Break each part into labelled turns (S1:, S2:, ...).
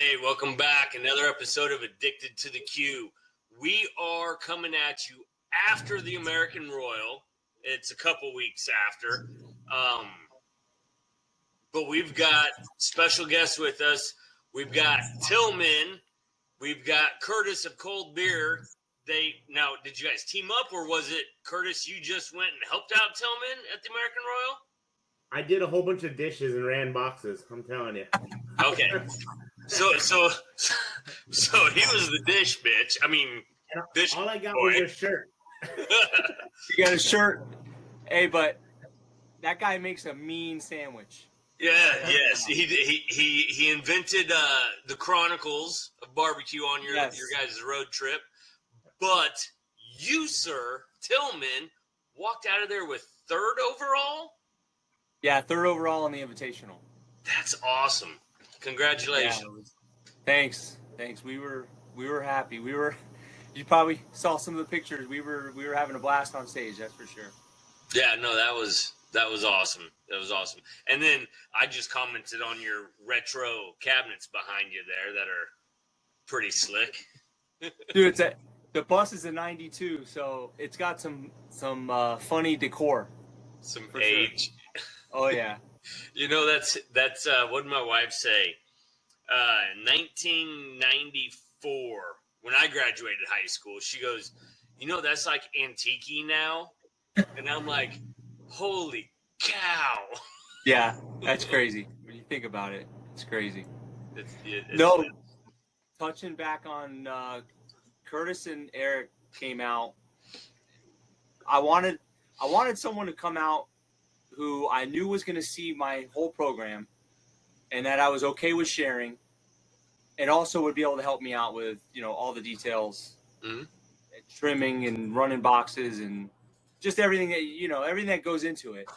S1: Hey, welcome back. Another episode of Addicted to the Q. We are coming at you after the American Royal. It's a couple weeks after. But we've got special guests with us. We've got Tillman. We've got Curtis of Cold Beer. Now, did you guys team up, or was it, Curtis, you just went and helped out Tillman at the American Royal?
S2: I did a whole bunch of dishes and ran boxes. I'm telling you.
S1: Okay. So he was the dish bitch. I mean, dish
S2: all I got
S1: boy.
S2: was a shirt.
S3: You got a shirt. Hey, but that guy makes a mean sandwich.
S1: Yeah, yes. He invented the Chronicles of Barbecue on your guys' road trip. But you, sir, Tillman, walked out of there with third overall?
S3: Yeah, third overall on the Invitational.
S1: That's awesome. Congratulations.
S3: Yeah, thanks. We were happy. You probably saw some of the pictures. We were having a blast on stage, that's for sure.
S1: Yeah, no, that was awesome. That was awesome. And then I just commented on your retro cabinets behind you there that are pretty slick.
S3: Dude, the bus is a 92, so it's got some funny decor.
S1: Some age.
S3: Sure. Oh yeah.
S1: You know, that's what did my wife say? 1994, when I graduated high school, she goes, you know, that's like antique now. And I'm like, holy cow.
S3: Yeah, that's crazy. When you think about it, it's crazy.
S1: No.
S3: Touching back on Curtis and Eric came out. I wanted someone to come out who I knew was going to see my whole program and that I was okay with sharing, and also would be able to help me out with, all the details, trimming and running boxes and just everything that goes into it.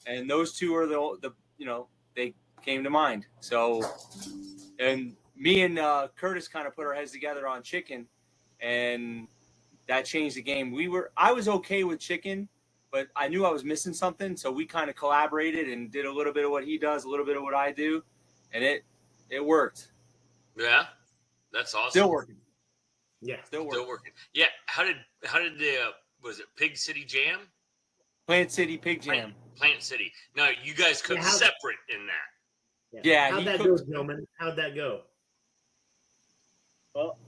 S3: And those two are the they came to mind. So, and me and Curtis kind of put our heads together on chicken, and that changed the game. I was okay with chicken, but I knew I was missing something, so we kind of collaborated and did a little bit of what he does, a little bit of what I do, and it worked.
S1: Yeah, that's awesome.
S3: Still working.
S2: Yeah,
S1: still working. Yeah, how did the was it Pig City Jam?
S3: Plant City Pig Jam.
S1: Plant City. No, you guys cooked separate in that.
S3: Yeah.
S2: How'd that go, gentlemen? How'd that go?
S3: Well,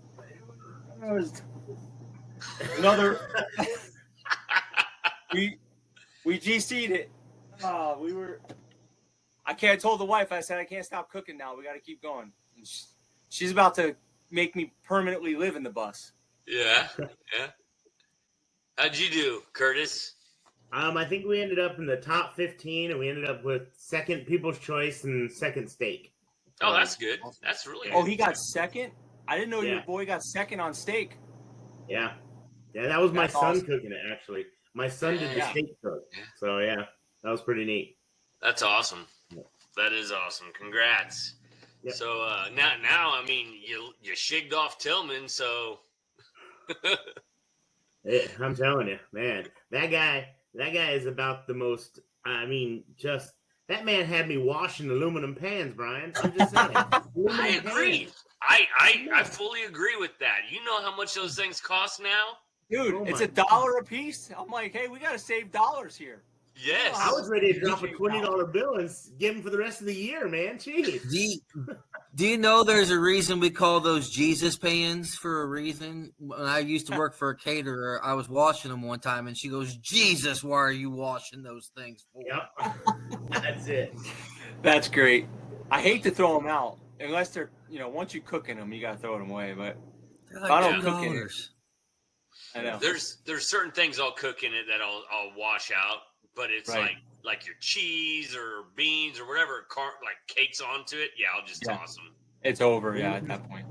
S3: it was another. We GC'd it. I told the wife, I said, I can't stop cooking now. We got to keep going. And she's about to make me permanently live in the bus.
S1: Yeah. How'd you do, Curtis?
S2: I think we ended up in the top 15, and we ended up with second People's Choice and second steak.
S1: Oh, that's good. That's really good.
S3: Oh, he got second? I didn't know your boy got second on steak.
S2: Yeah. Yeah, that was my son
S3: awesome.
S2: cooking it, actually. My son did the steak cook. So, yeah, that was pretty neat.
S1: That's awesome. That is awesome. Congrats. Yep. So, now, I mean, you shigged off Tillman, so.
S2: I'm telling you, man, that guy is about the most, that man had me washing aluminum pans, Brian. I'm just saying.
S1: I agree. I fully agree with that. You know how much those things cost now?
S3: Dude, it's $1 a piece. I'm like, hey, we got to save dollars here.
S1: Yes.
S2: I was ready to drop a $20 bill and give him for the rest of the year, man. Jeez.
S4: Do you know there's a reason we call those Jesus pans for a reason? When I used to work for a caterer, I was washing them one time, and she goes, Jesus, why are you washing those things for?
S2: Yep. That's it.
S3: That's great. I hate to throw them out unless they're, once you cook in them, you got to throw them away. But
S4: if
S3: I don't cook in it. I know.
S1: There's certain things I'll cook in it that I'll wash out, but it's like your cheese or beans or whatever like cakes onto it. Yeah, I'll just toss them.
S3: It's over, at that point.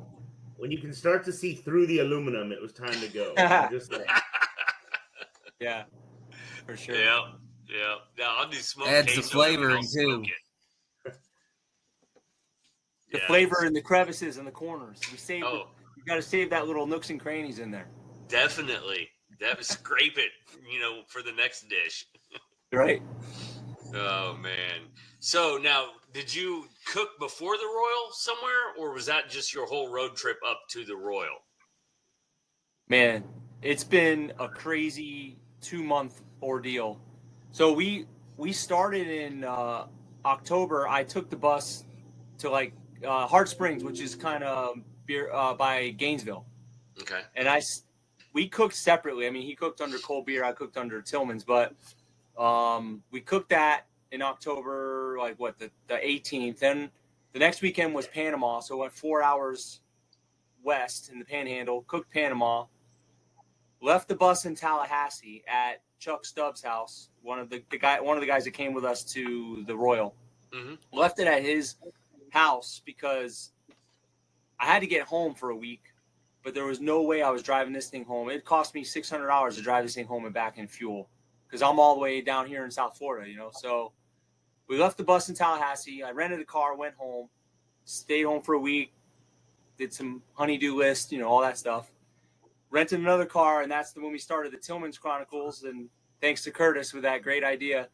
S2: When you can start to see through the aluminum, it was time to go. Just like...
S3: Yeah, for sure.
S1: Yeah. Now I'll do smoke.
S4: Adds the flavoring too.
S3: The flavor in the crevices and the corners. You got to save that little nooks and crannies in there.
S1: Definitely. Scrape it, for the next dish.
S3: Right.
S1: Oh, man. So now did you cook before the Royal somewhere, or was that just your whole road trip up to the Royal?
S3: Man, it's been a crazy 2-month ordeal. So we started in October. I took the bus to like Hart Springs, which is kind of by Gainesville,
S1: Okay.
S3: and we cooked separately. I mean, he cooked under Cold Beer, I cooked under Tillman's, but we cooked that in October, like what the 18th. Then the next weekend was Panama, so went 4 hours west in the Panhandle, cooked Panama. Left the bus in Tallahassee at Chuck Stubbs' house, one of the guys that came with us to the Royal.
S1: Mm-hmm.
S3: Left it at his house because I had to get home for a week, but there was no way I was driving this thing home. It cost me $600 to drive this thing home and back in fuel because I'm all the way down here in South Florida, So we left the bus in Tallahassee. I rented a car, went home, stayed home for a week, did some honey-do list, all that stuff. Rented another car, and that's when we started the Tillman's Chronicles. And thanks to Curtis with that great idea,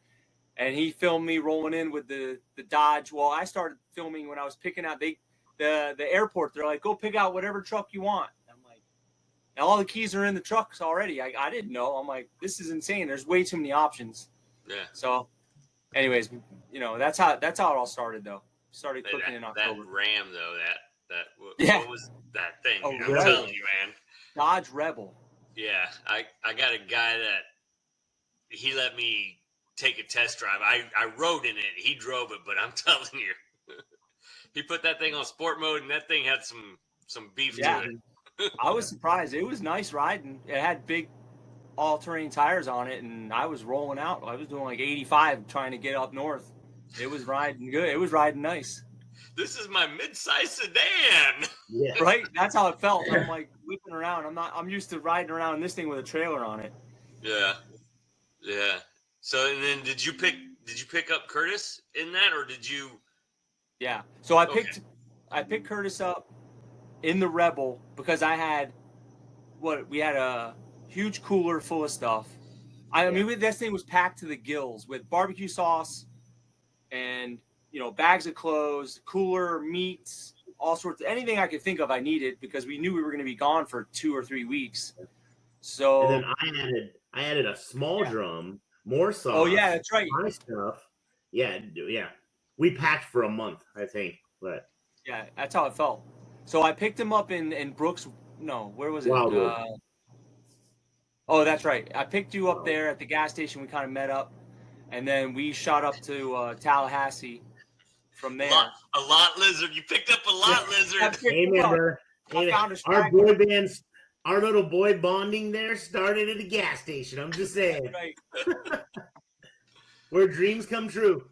S3: and he filmed me rolling in with the Dodge. Well, I started filming when I was picking out the airport. They're like, go pick out whatever truck you want. I'm like, and all the keys are in the trucks already. I didn't know. I'm like, this is insane. There's way too many options.
S1: Yeah.
S3: So, anyways, that's how it all started though. Started cooking in October.
S1: That Ram though,
S3: Yeah.
S1: What was that thing?
S3: Oh,
S1: I'm
S3: Rebel.
S1: telling you, man.
S3: Dodge Rebel.
S1: Yeah, I got a guy that he let me take a test drive. I rode in it. He drove it, but I'm telling you, he put that thing on sport mode, and that thing had some beef to it.
S3: I was surprised. It was nice riding. It had big all-terrain tires on it, and I was rolling out. I was doing like 85 trying to get up north. It was riding good. It was riding nice.
S1: This is my mid-size sedan.
S2: Yeah.
S3: Right? That's how it felt. I'm like whipping around. I'm used to riding around in this thing with a trailer on it.
S1: Yeah. Yeah. So and then did you pick up Curtis in that, or did you?
S3: Yeah. So I picked Curtis up in the Rebel because we had a huge cooler full of stuff. I mean, this thing was packed to the gills with barbecue sauce and bags of clothes, cooler, meats, all sorts of anything I could think of I needed because we knew we were going to be gone for 2 or 3 weeks. So
S2: and then I added a small drum, more sauce.
S3: Oh yeah, that's right.
S2: My stuff. Yeah. We packed for a month, I think. But
S3: yeah, that's how it felt. So I picked him up in Brooks. No, where was it?
S2: Wildwood.
S3: Oh, that's right. I picked you up there at the gas station. We kind of met up, and then we shot up to Tallahassee. From there,
S1: a lot lizard. You picked up a lot lizard.
S2: hey, remember, our boy bands, our little boy bonding there started at a gas station. I'm just saying,
S3: Right.
S2: Where dreams come true.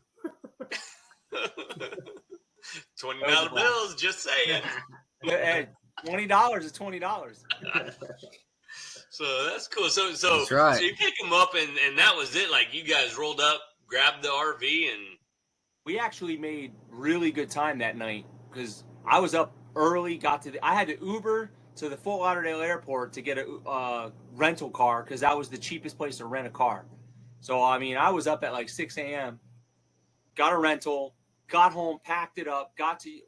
S1: $20 bills. Just saying.
S3: Hey, $20 is $20.
S1: So that's cool. So
S4: That's right.
S1: So you pick them up, and that was it. Like you guys rolled up, grabbed the RV, and
S3: We actually made really good time that night because I was up early. I had to Uber to the Fort Lauderdale airport to get a rental car because that was the cheapest place to rent a car. So I mean, I was up at like 6 a.m. Got a rental, got home, packed it up.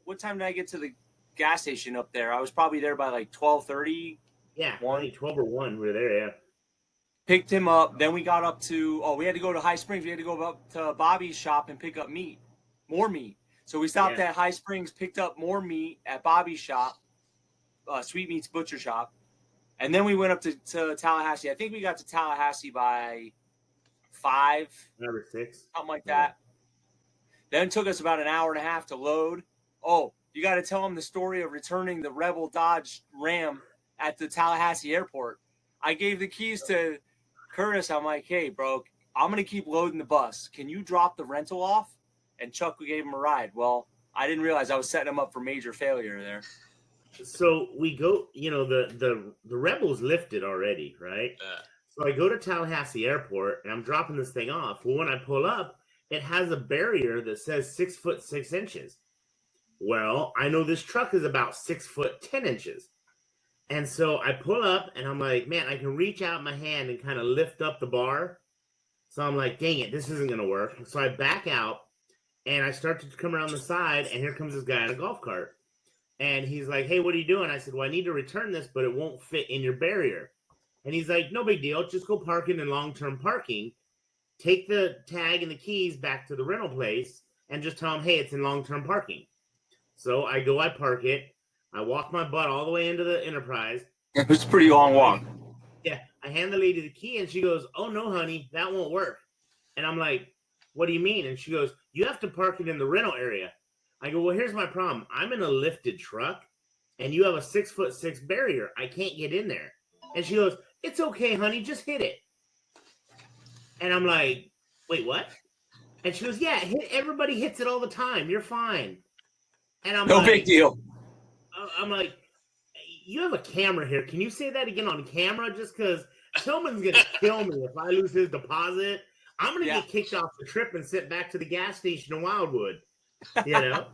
S3: What time did I get to the gas station up there? I was probably there by like 12:30.
S2: Yeah, 12 or 1. We were there. Yeah.
S3: Picked him up. Then we got up to we had to go to High Springs. We had to go up to Bobby's shop and pick up more meat. So we stopped at High Springs, picked up more meat at Bobby's shop, Sweet Meats Butcher Shop, and then we went up to Tallahassee. I think we got to Tallahassee by 5,
S2: Number 6,
S3: something like that. Then it took us about an hour and a half to load. Oh, you got to tell them the story of returning the Rebel Dodge Ram at the Tallahassee airport. I gave the keys to Curtis. I'm like, hey, bro, I'm going to keep loading the bus. Can you drop the rental off? And Chuck gave him a ride. Well, I didn't realize I was setting him up for major failure there.
S2: So we go, the Rebels lifted already, right? So I go to Tallahassee Airport and I'm dropping this thing off. Well, when I pull up, it has a barrier that says 6 foot 6 inches. Well, I know this truck is about 6 foot 10 inches. And so I pull up and I'm like, man, I can reach out my hand and kind of lift up the bar. So I'm like, dang it, this isn't going to work. So I back out And I start to come around the side, and here comes this guy in a golf cart. And he's like, hey, what are you doing? I said, well, I need to return this, but it won't fit in your barrier. And he's like, no big deal. Just go park it in long-term parking. Take the tag and the keys back to the rental place and just tell them, hey, it's in long-term parking. So I go, I park it. I walk my butt all the way into the Enterprise.
S3: It was a pretty long walk.
S2: Yeah. I hand the lady the key, and she goes, oh, no, honey, that won't work. And I'm like, what do you mean? And she goes, you have to park it in the rental area. I go, well, here's my problem. I'm in a lifted truck, and you have a 6'6" barrier. I can't get in there. And she goes, it's okay, honey. Just hit it. And I'm like, wait, what? And she goes, yeah, everybody hits it all the time. You're fine. And I'm
S3: no
S2: like,
S3: big deal.
S2: I'm like, you have a camera here. Can you say that again on camera? Just because Tillman's going to kill me if I lose his deposit. I'm going to get kicked off the trip and sent back to the gas station in Wildwood, you know?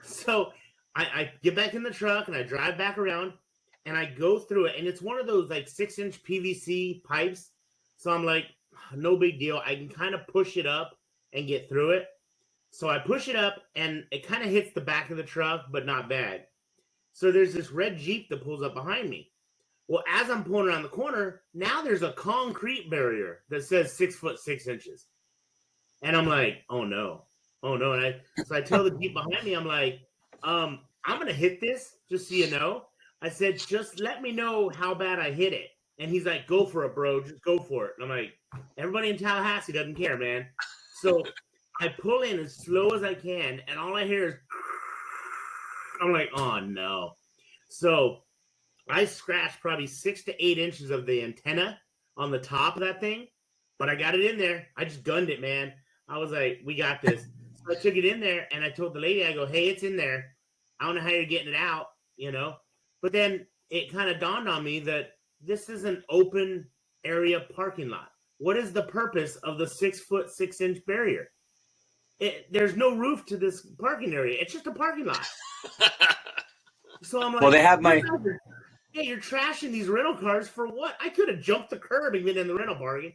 S2: So I get back in the truck and I drive back around and I go through it. And it's one of those like 6-inch PVC pipes. So I'm like, no big deal. I can kind of push it up and get through it. So I push it up and it kind of hits the back of the truck, but not bad. So there's this red Jeep that pulls up behind me. Well, as I'm pulling around the corner, now there's a concrete barrier that says 6'6". And I'm like, oh no. And so I tell the Jeep behind me, I'm like, I'm going to hit this, just so you know. I said, just let me know how bad I hit it. And he's like, go for it, bro. Just go for it. And I'm like, everybody in Tallahassee doesn't care, man. So I pull in as slow as I can, and all I hear is, I'm like, oh no. So I scratched probably 6 to 8 inches of the antenna on the top of that thing, but I got it in there. I just gunned it, man. I was like, we got this. So I took it in there, and I told the lady, I go, hey, it's in there. I don't know how you're getting it out, you know. But then it kind of dawned on me that this is an open area parking lot. What is the purpose of the 6'6" barrier? There's no roof to this parking area. It's just a parking lot. So I'm like,
S3: well, they have my.
S2: Hey, you're trashing these rental cars for what? I could have jumped the curb and been in the rental parking.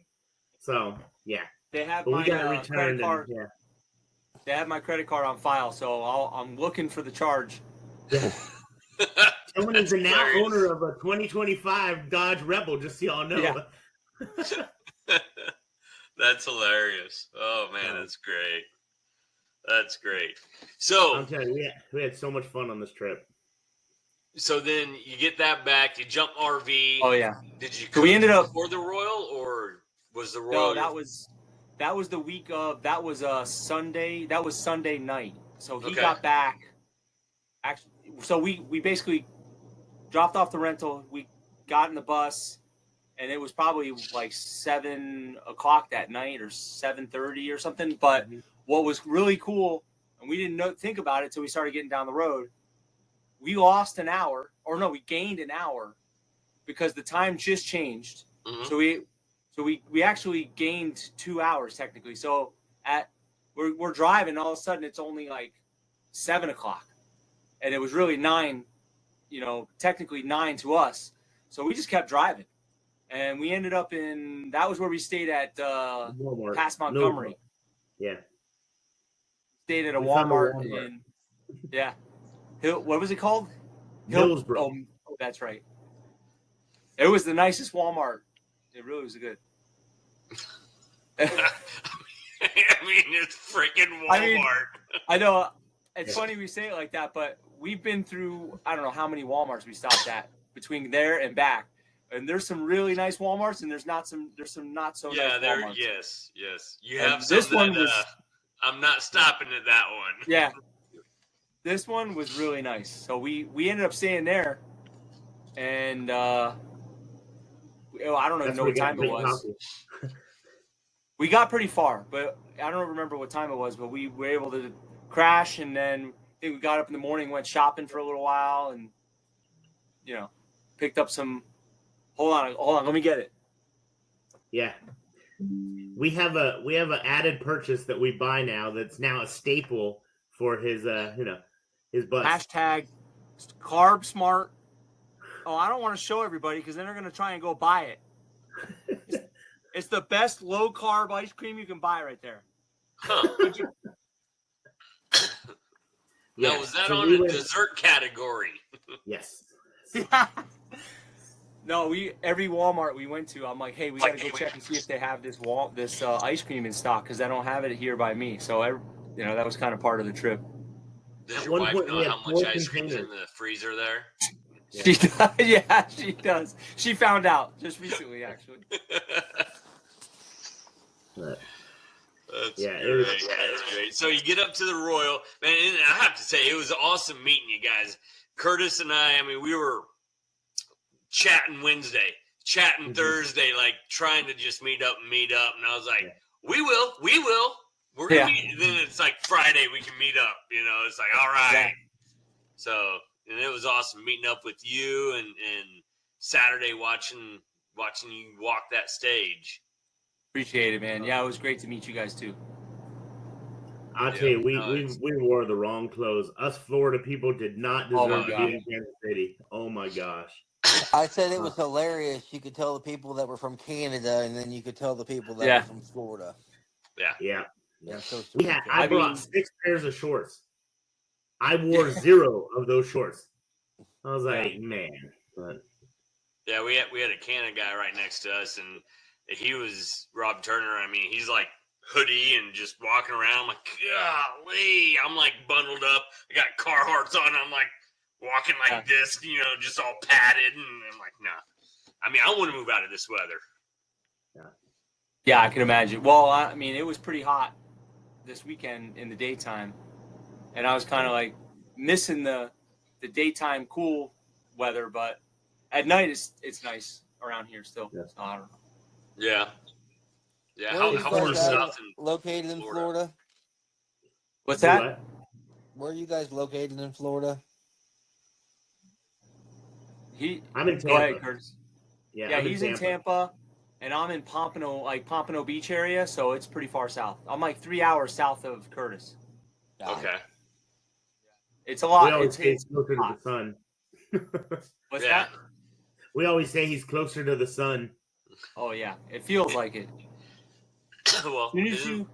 S2: So yeah,
S3: they have
S2: but
S3: my
S2: credit card. Yeah.
S3: They have my credit card on file, so I'm looking for the charge.
S2: Yeah. Tillman is the now owner of a 2025 Dodge Rebel. Just so y'all know.
S1: Yeah. That's hilarious. Oh man, that's great. That's great. So
S2: I'm telling you, we had so much fun on this trip.
S1: So then you get that back. You jump RV.
S3: Oh yeah.
S1: Did you?
S3: So we ended up
S1: for the Royal, or was the Royal?
S3: No, that was the week of. That was Sunday. That was Sunday night. So he got back. Actually, so we basically dropped off the rental. We got in the bus, and it was probably like 7 o'clock that night, or 7:30 or something. But what was really cool, and we didn't think about it until we started getting down the road. We lost an hour, or no, we gained an hour because the time just changed. Mm-hmm. So we actually gained 2 hours technically. So we're driving, all of a sudden it's only like 7 o'clock, and it was really 9, technically 9 to us. So we just kept driving, and we ended up that was where we stayed at past Montgomery.
S2: Yeah.
S3: Stayed at a Walmart in, yeah. What was it called?
S2: Hillsborough.
S3: Oh, that's right. It was the nicest Walmart. It really was good.
S1: I mean, it's freaking Walmart.
S3: I know. It's funny we say it like that, but we've been through, I don't know how many Walmarts we stopped at between there and back. And there's some really nice Walmarts, and there's some not so nice Walmarts.
S1: Yes. You have some this one was, I'm not stopping at that one.
S3: Yeah. This one was really nice. So we ended up staying there, and I don't even know what time it was. We got pretty far, but I don't remember what time it was. But we were able to crash, and then I think we got up in the morning, went shopping for a little while, and picked up some. Hold on, let me get it.
S2: Yeah, we have an added purchase that we buy now. That's now a staple for his his bus.
S3: Hashtag carb smart. Oh, I don't want to show everybody because then they're going to try and go buy it. It's the best low carb ice cream you can buy right there.
S1: Huh. Now, was that
S2: so
S1: on the dessert category?
S2: Yes.
S3: No, every Walmart we went to, I'm like, hey, we gotta go check and see if they have this ice cream in stock because I don't have it here by me. So that was kind of part of the trip.
S1: Does
S2: At
S1: your
S2: one
S1: wife
S2: point,
S1: know
S2: we had
S1: how much
S2: 4
S1: ice cream's in
S2: containers.
S1: the freezer there?
S2: Yeah.
S3: She does. Yeah, she does. She found out just recently, actually.
S2: But,
S1: That's
S2: yeah,
S1: great. That's great. So you get up to the Royal, man, and I have to say, it was awesome meeting you guys. Curtis and I mean, we were chatting Wednesday, chatting Thursday, like trying to just meet up. And I was like, we will. We're going to meet. And then it's like Friday, we can meet up. It's like, all right.
S3: Yeah.
S1: So, and it was awesome meeting up with you and Saturday watching you walk that stage.
S3: Appreciate it, man. Yeah, it was great to meet you guys too.
S2: I'll tell you, we wore the wrong clothes. Us Florida people did not deserve to be in Kansas City. Oh my gosh.
S4: I said it was hilarious. You could tell the people that were from Canada, and then you could tell the people that were from Florida.
S2: Yeah.
S4: So
S2: I brought 6 pairs of shorts. I wore 0 of those shorts. I was like, man. But.
S1: Yeah, we had a Canada guy right next to us, and he was Rob Turner. I mean, he's like hoodie and just walking around. I'm like, golly. I'm like bundled up. I got Carhartts on. I'm like walking like this, just all padded. And I'm like, nah. I mean, I want to move out of this weather.
S3: Yeah, I can imagine. Well, I mean, it was pretty hot this weekend in the daytime. And I was kind of like missing the daytime cool weather, but at night it's nice around here still.
S2: Yeah.
S3: So I don't know.
S1: Yeah. Yeah.
S4: Where
S1: How
S4: are
S1: far
S4: you
S1: south
S4: guys located in Florida?
S3: What's that?
S4: Where are you guys located in Florida?
S2: I'm in Tampa.
S3: Go ahead, Curtis.
S2: Yeah,
S3: he's in Tampa, and I'm in Pompano Beach area, so it's pretty far south. I'm like 3 hours south of Curtis.
S1: Okay.
S3: It's a lot.
S2: We always say he's closer to the sun.
S3: What's that?
S2: We always say he's closer to the sun.
S3: Oh yeah, it feels like it.
S1: Well,
S3: as soon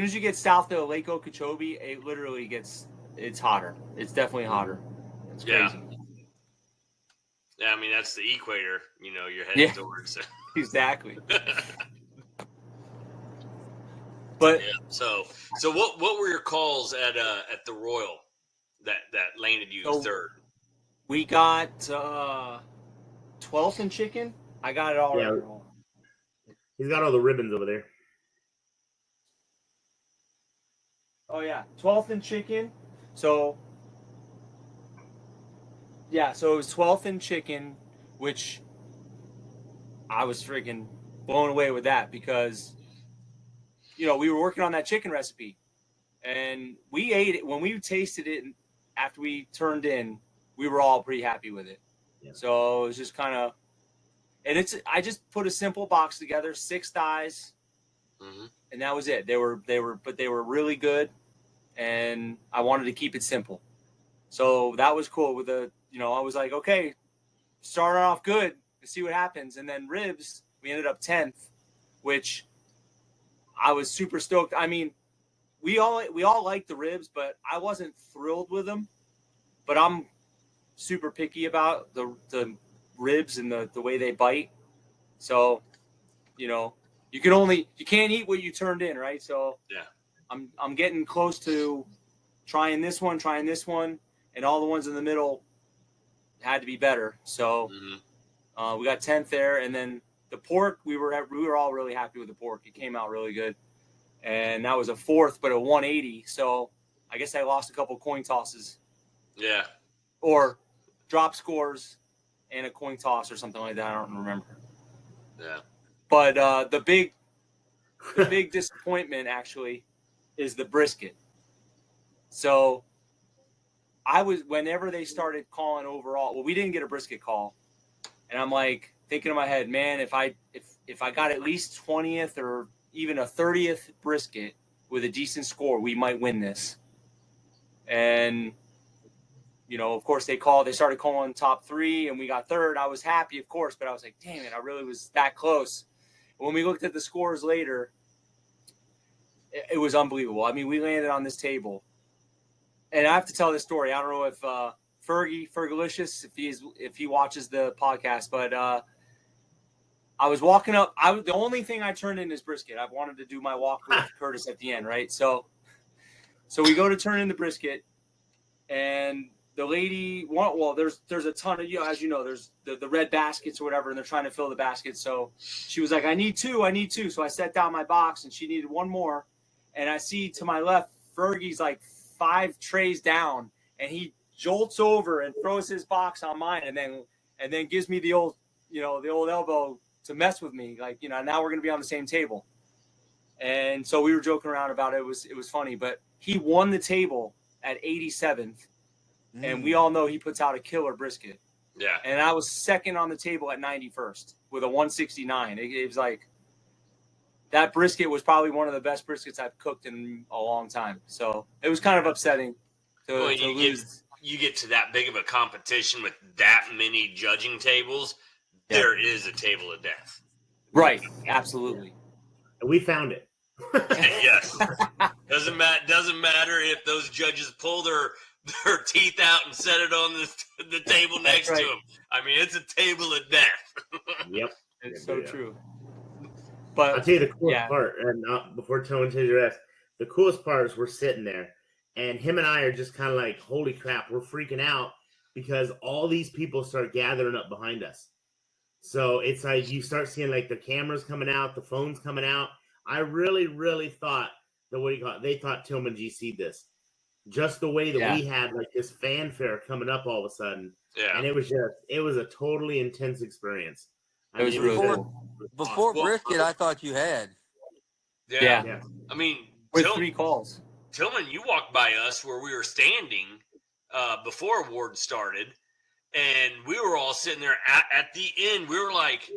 S3: as you get south of Lake Okeechobee, it literally it's hotter. It's definitely hotter. It's crazy.
S1: Yeah, I mean that's the equator. You're heading towards.
S3: Exactly. But
S1: so what were your calls at the Royal that landed you third?
S3: We got 12th and chicken. I got it all right.
S2: He's got all the ribbons over there.
S3: Oh yeah, 12th and chicken. So it was 12th and chicken, which I was freaking blown away with that because we were working on that chicken recipe, and we ate it when we tasted it after we turned in. We were all pretty happy with it. Yeah. So it was just kind of, and I just put a simple box together, 6 thighs, and that was it. They were really good, and I wanted to keep it simple. So that was cool. With I was like, okay, starting off good, let's see what happens. And then ribs, we ended up 10th, which I was super stoked. I mean, we all liked the ribs, but I wasn't thrilled with them. But I'm super picky about the ribs and the way they bite. So, you can't eat what you turned in, right? So I'm getting close to trying this one, and all the ones in the middle had to be better. So we got 10th there, and then the pork, we were all really happy with the pork. It came out really good, and that was a 4th, but a 180. So I guess I lost a couple coin tosses. Yeah. Or drop scores and a coin toss or something like that. I don't remember. Yeah. But the big disappointment actually is the brisket. So whenever they started calling overall, well, we didn't get a brisket call, and I'm like thinking in my head, man, if I got at least 20th or even a 30th brisket with a decent score, we might win this. And of course they started calling top 3, and we got 3rd. I was happy, of course, but I was like, damn it, I really was that close. When we looked at the scores later, it was unbelievable. I mean, we landed on this table and I have to tell this story. I don't know if Fergalicious, if he watches the podcast, but I was walking up. The only thing I turned in is brisket. I wanted to do my walk with Curtis at the end, right? So we go to turn in the brisket, and the lady, there's a ton of, as you know, there's the red baskets or whatever, and they're trying to fill the baskets. So she was like, I need two. So I set down my box, and she needed one more. And I see to my left, Fergie's like 5 trays down, and he jolts over and throws his box on mine, and then gives me the old elbow to mess with me, like, now we're going to be on the same table. And so we were joking around about it. It was funny, but he won the table at 87th, and we all know he puts out a killer brisket.
S1: Yeah.
S3: And I was second on the table at 91st with a 169. It was like, that brisket was probably one of the best briskets I've cooked in a long time. So it was kind of upsetting to lose.
S1: You get to that big of a competition with that many judging tables. Yeah. There is a table of death.
S3: Right. Absolutely.
S2: And we found it.
S1: Yes. Doesn't matter if those judges pull their teeth out and set it on the table next to them. I mean, it's a table of death.
S2: Yep.
S3: It's so true. But
S2: I'll tell you the coolest part, and before Tillman tells your rest, the coolest part is we're sitting there, and him and I are just kind of like, holy crap, we're freaking out because all these people start gathering up behind us. So it's like you start seeing like the cameras coming out, the phones coming out. I really, really thought they thought Tillman GC'd this. Just the way that we had like this fanfare coming up all of a sudden. Yeah. And it was a totally intense experience.
S3: It was really cool.
S4: Before brisket, I thought you had.
S1: Yeah. I mean,
S3: with 3 calls.
S1: Tillman, you walked by us where we were standing before awards started. And we were all sitting there at the end. We were like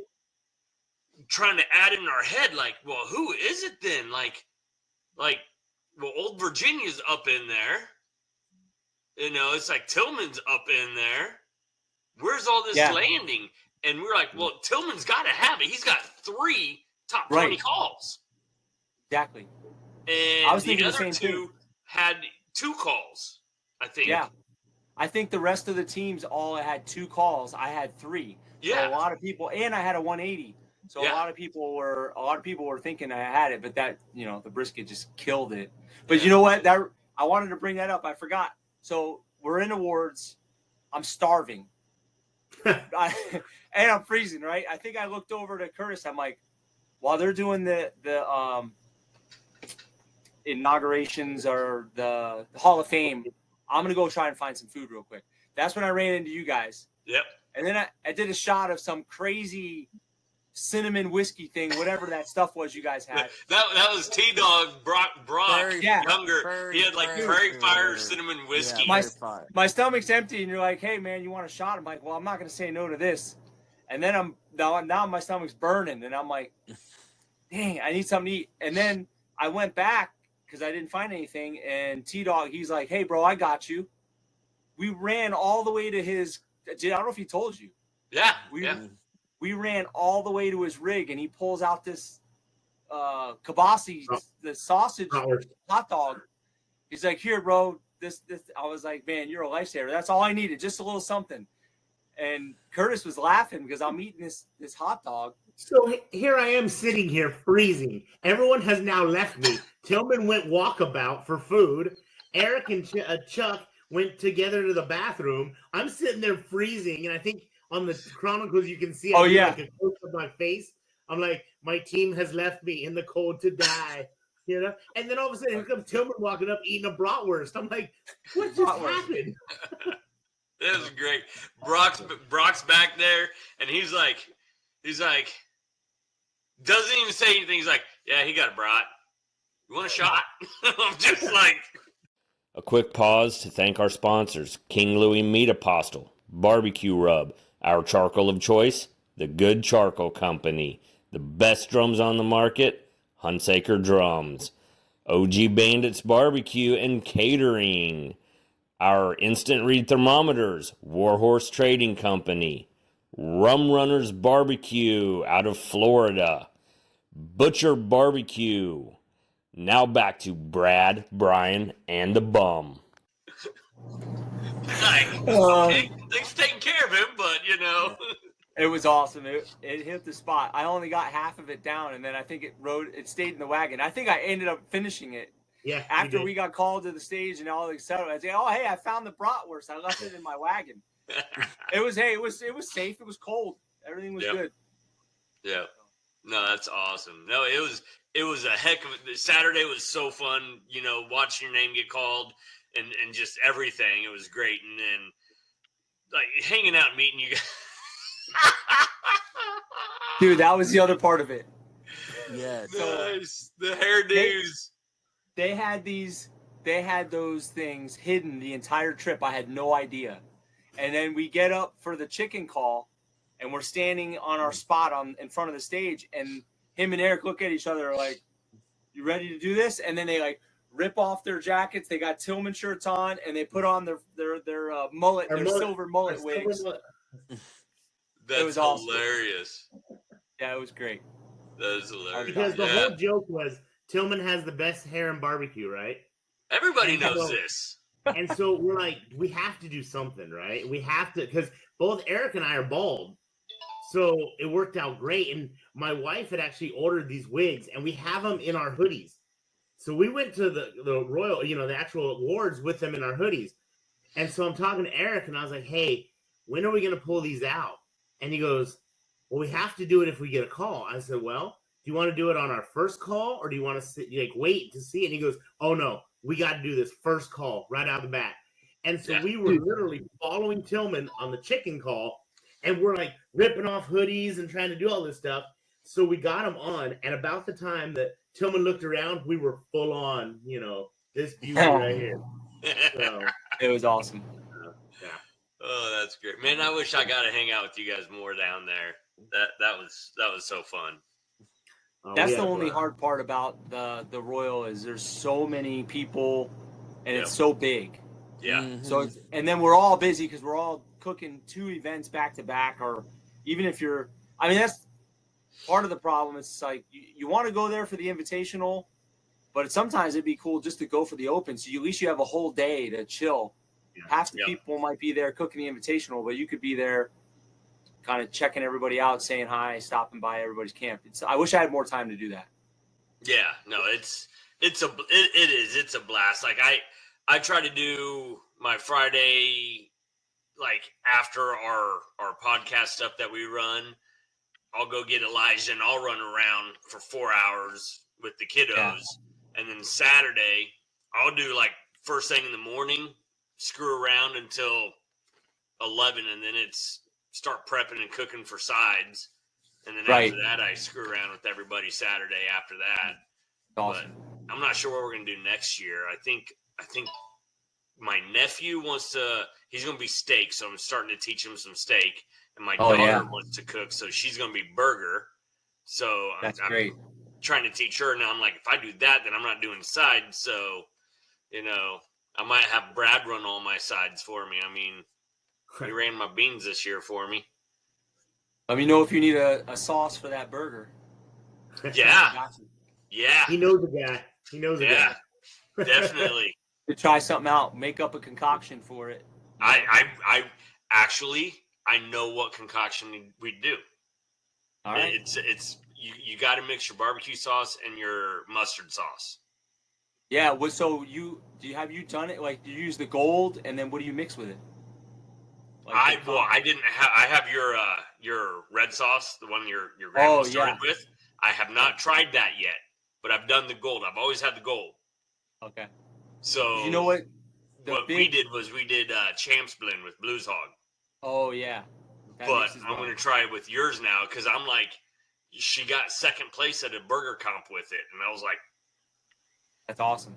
S1: trying to add in our head, like, well, who is it then? Like, well, Old Virginia's up in there. It's like Tillman's up in there. Where's all this landing? And we're like, well, Tillman's got to have it. He's got 3 top 20 calls.
S3: Exactly.
S1: And
S3: I was thinking
S1: the other
S3: the same
S1: 2 had 2 calls, I think.
S3: Yeah. I think the rest of the teams all had 2 calls. I had 3.
S1: Yeah.
S3: So a lot of people, and I had a 180. So a lot of people were thinking I had it, but that, the brisket just killed it. But you know what? I wanted to bring that up. I forgot. So we're in awards. I'm starving. And I'm freezing, right? I think I looked over to Curtis. I'm like, while they're doing the inaugurations or the Hall of Fame, I'm going to go try and find some food real quick. That's when I ran into you guys.
S1: Yep.
S3: And then I did a shot of some crazy cinnamon whiskey thing, whatever that stuff was you guys had.
S1: That was T-Dog Brock younger. He had like Prairie Fire cinnamon whiskey.
S3: Yeah, my stomach's empty, and you're like, hey, man, you want a shot? I'm like, well, I'm not going to say no to this. And then now my stomach's burning, and I'm like, dang, I need something to eat. And then I went back because I didn't find anything, and T-Dog, he's like, hey, bro, I got you. We ran all the way to his – I don't know if he told you.
S1: Yeah,
S3: We ran all the way to his rig, and he pulls out this kibasi, the sausage hot dog. He's like, here, bro, this. I was like, man, you're a lifesaver. That's all I needed, just a little something. And Curtis was laughing because I'm eating this hot dog.
S2: So here I am sitting here freezing. Everyone has now left me. Tillman went walkabout for food. Eric and Chuck went together to the bathroom. I'm sitting there freezing, and I think on the Chronicles you can see like a close of my face. I'm like, my team has left me in the cold to die. And then all of a sudden here comes Tillman walking up eating a bratwurst. I'm like, what just happened?
S1: That was great. Brock's back there, and he's like, doesn't even say anything. He's like, yeah, he got a brat. You want a shot? I'm just like.
S5: A quick pause to thank our sponsors, King Louis Meat Apostle, Barbecue Rub, our charcoal of choice, The Good Charcoal Company, the best drums on the market, Hunsaker Drums, OG Bandits Barbecue and Catering, our instant read thermometers, Warhorse Trading Company, Rum Runners Barbecue out of Florida, Butcher Barbecue. Now back to Brad, Brian, and the Bum.
S1: like, okay, thanks for taking care of him, but
S3: It was awesome. It hit the spot. I only got half of it down, and then I think it stayed in the wagon. I think I ended up finishing it.
S2: Yeah.
S3: After we got called to the stage and all excited, I said, "Oh, hey, I found the bratwurst. I left it in my wagon." It was safe. It was cold. Everything was good.
S1: Yeah. No, that's awesome. No, it was a heck of a Saturday. Was so fun, watching your name get called and just everything. It was great. And then like hanging out and meeting you guys.
S3: Dude, that was the other part of it.
S4: Yes.
S1: Nice. The hairdos.
S3: They had those things hidden the entire trip. I had no idea. And then we get up for the chicken call, and we're standing on our spot in front of the stage, and him and Eric look at each other like, "You ready to do this?" And then they like rip off their jackets. They got Tillman shirts on, and they put on their mullet, their silver mullet wigs.
S1: That's
S3: was awesome.
S2: hilarious.
S3: Yeah, it was great.
S1: That is hilarious.
S2: Because the whole joke was Tillman has the best hair in barbecue, right?
S1: Everybody knows this.
S2: And so we're like, we have to do something, right? We have to, because both Eric and I are bald. So it worked out great. And my wife had actually ordered these wigs, and we have them in our hoodies. So we went to the Royal, the actual awards with them in our hoodies. And so I'm talking to Eric, and I was like, hey, when are we going to pull these out? And he goes, well, we have to do it if we get a call. I said, well, do you want to do it on our first call, or do you want to wait to see it? And he goes, oh, no, we got to do this first call right out of the bat. And so we were literally following Tillman on the chicken call, and we're like ripping off hoodies and trying to do all this stuff. So we got him on, and about the time that Tillman looked around, we were full on, this beauty right here. So,
S3: it was awesome.
S2: Yeah.
S1: Oh, that's great, man! I wish I got to hang out with you guys more down there. That was so fun.
S3: That's the only hard part about the Royal is there's so many people, and it's so big.
S1: Yeah.
S4: Mm-hmm.
S3: So and then we're all busy because we're all cooking 2 events back to back, or even if you're, that's part of the problem. It's like you want to go there for the invitational, but sometimes it'd be cool just to go for the open. So at least you have a whole day to chill. Half the people might be there cooking the invitational, but you could be there kind of checking everybody out, saying hi, stopping by everybody's camp. I wish I had more time to do that.
S1: Yeah, no, it's a blast. Like I try to do my Friday, like after our podcast stuff that we run, I'll go get Elijah and I'll run around for 4 hours with the kiddos. Yeah. And then Saturday I'll do like first thing in the morning, screw around until 11, and then it's start prepping and cooking for sides. And then after that, I screw around with everybody Saturday after that.
S3: Awesome.
S1: But I'm not sure what we're going to do next year. I think my nephew he's going to be steak. So I'm starting to teach him some steak, and my daughter wants to cook. So she's going to be burger. So
S3: that's
S1: I'm
S3: great.
S1: Trying to teach her. Now I'm like, if I do that, then I'm not doing sides. So, I might have Brad run all my sides for me. He ran my beans this year for me.
S3: Let me know if you need a sauce for that burger.
S1: Yeah. Yeah.
S2: He knows the guy.
S1: Yeah, definitely.
S3: To try something out, make up a concoction for it.
S1: I know what concoction we do.
S3: All right.
S1: It's you got to mix your barbecue sauce and your mustard sauce.
S3: Yeah. So have you done it? Like, do you use the gold, and then what do you mix with it?
S1: I have your red sauce, the one your grandma started with. I have not tried that yet, but I've done the gold. I've always had the gold.
S3: Okay.
S1: So
S3: you know what?
S1: We did Champs blend with Blues Hog.
S3: Oh yeah.
S1: But I'm going to try it with yours now, because I'm like, she got second place at a burger comp with it, and I was like,
S3: that's awesome.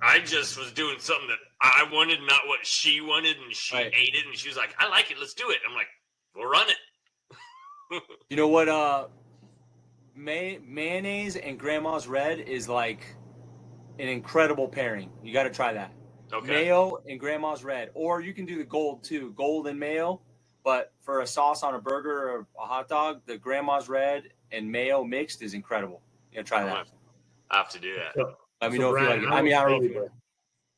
S1: I just was doing something that I wanted, not what she wanted, and she ate it, and she was like, I like it, let's do it. I'm like, we'll run it.
S3: You know what? Mayonnaise and Grandma's Red is like an incredible pairing. You got to try that.
S1: Okay.
S3: Mayo and Grandma's Red. Or you can do the gold too, gold and mayo. But for a sauce on a burger or a hot dog, the Grandma's Red and mayo mixed is incredible. You got to try that.
S1: I have to do that.
S3: Let me know if you like it. I don't know if you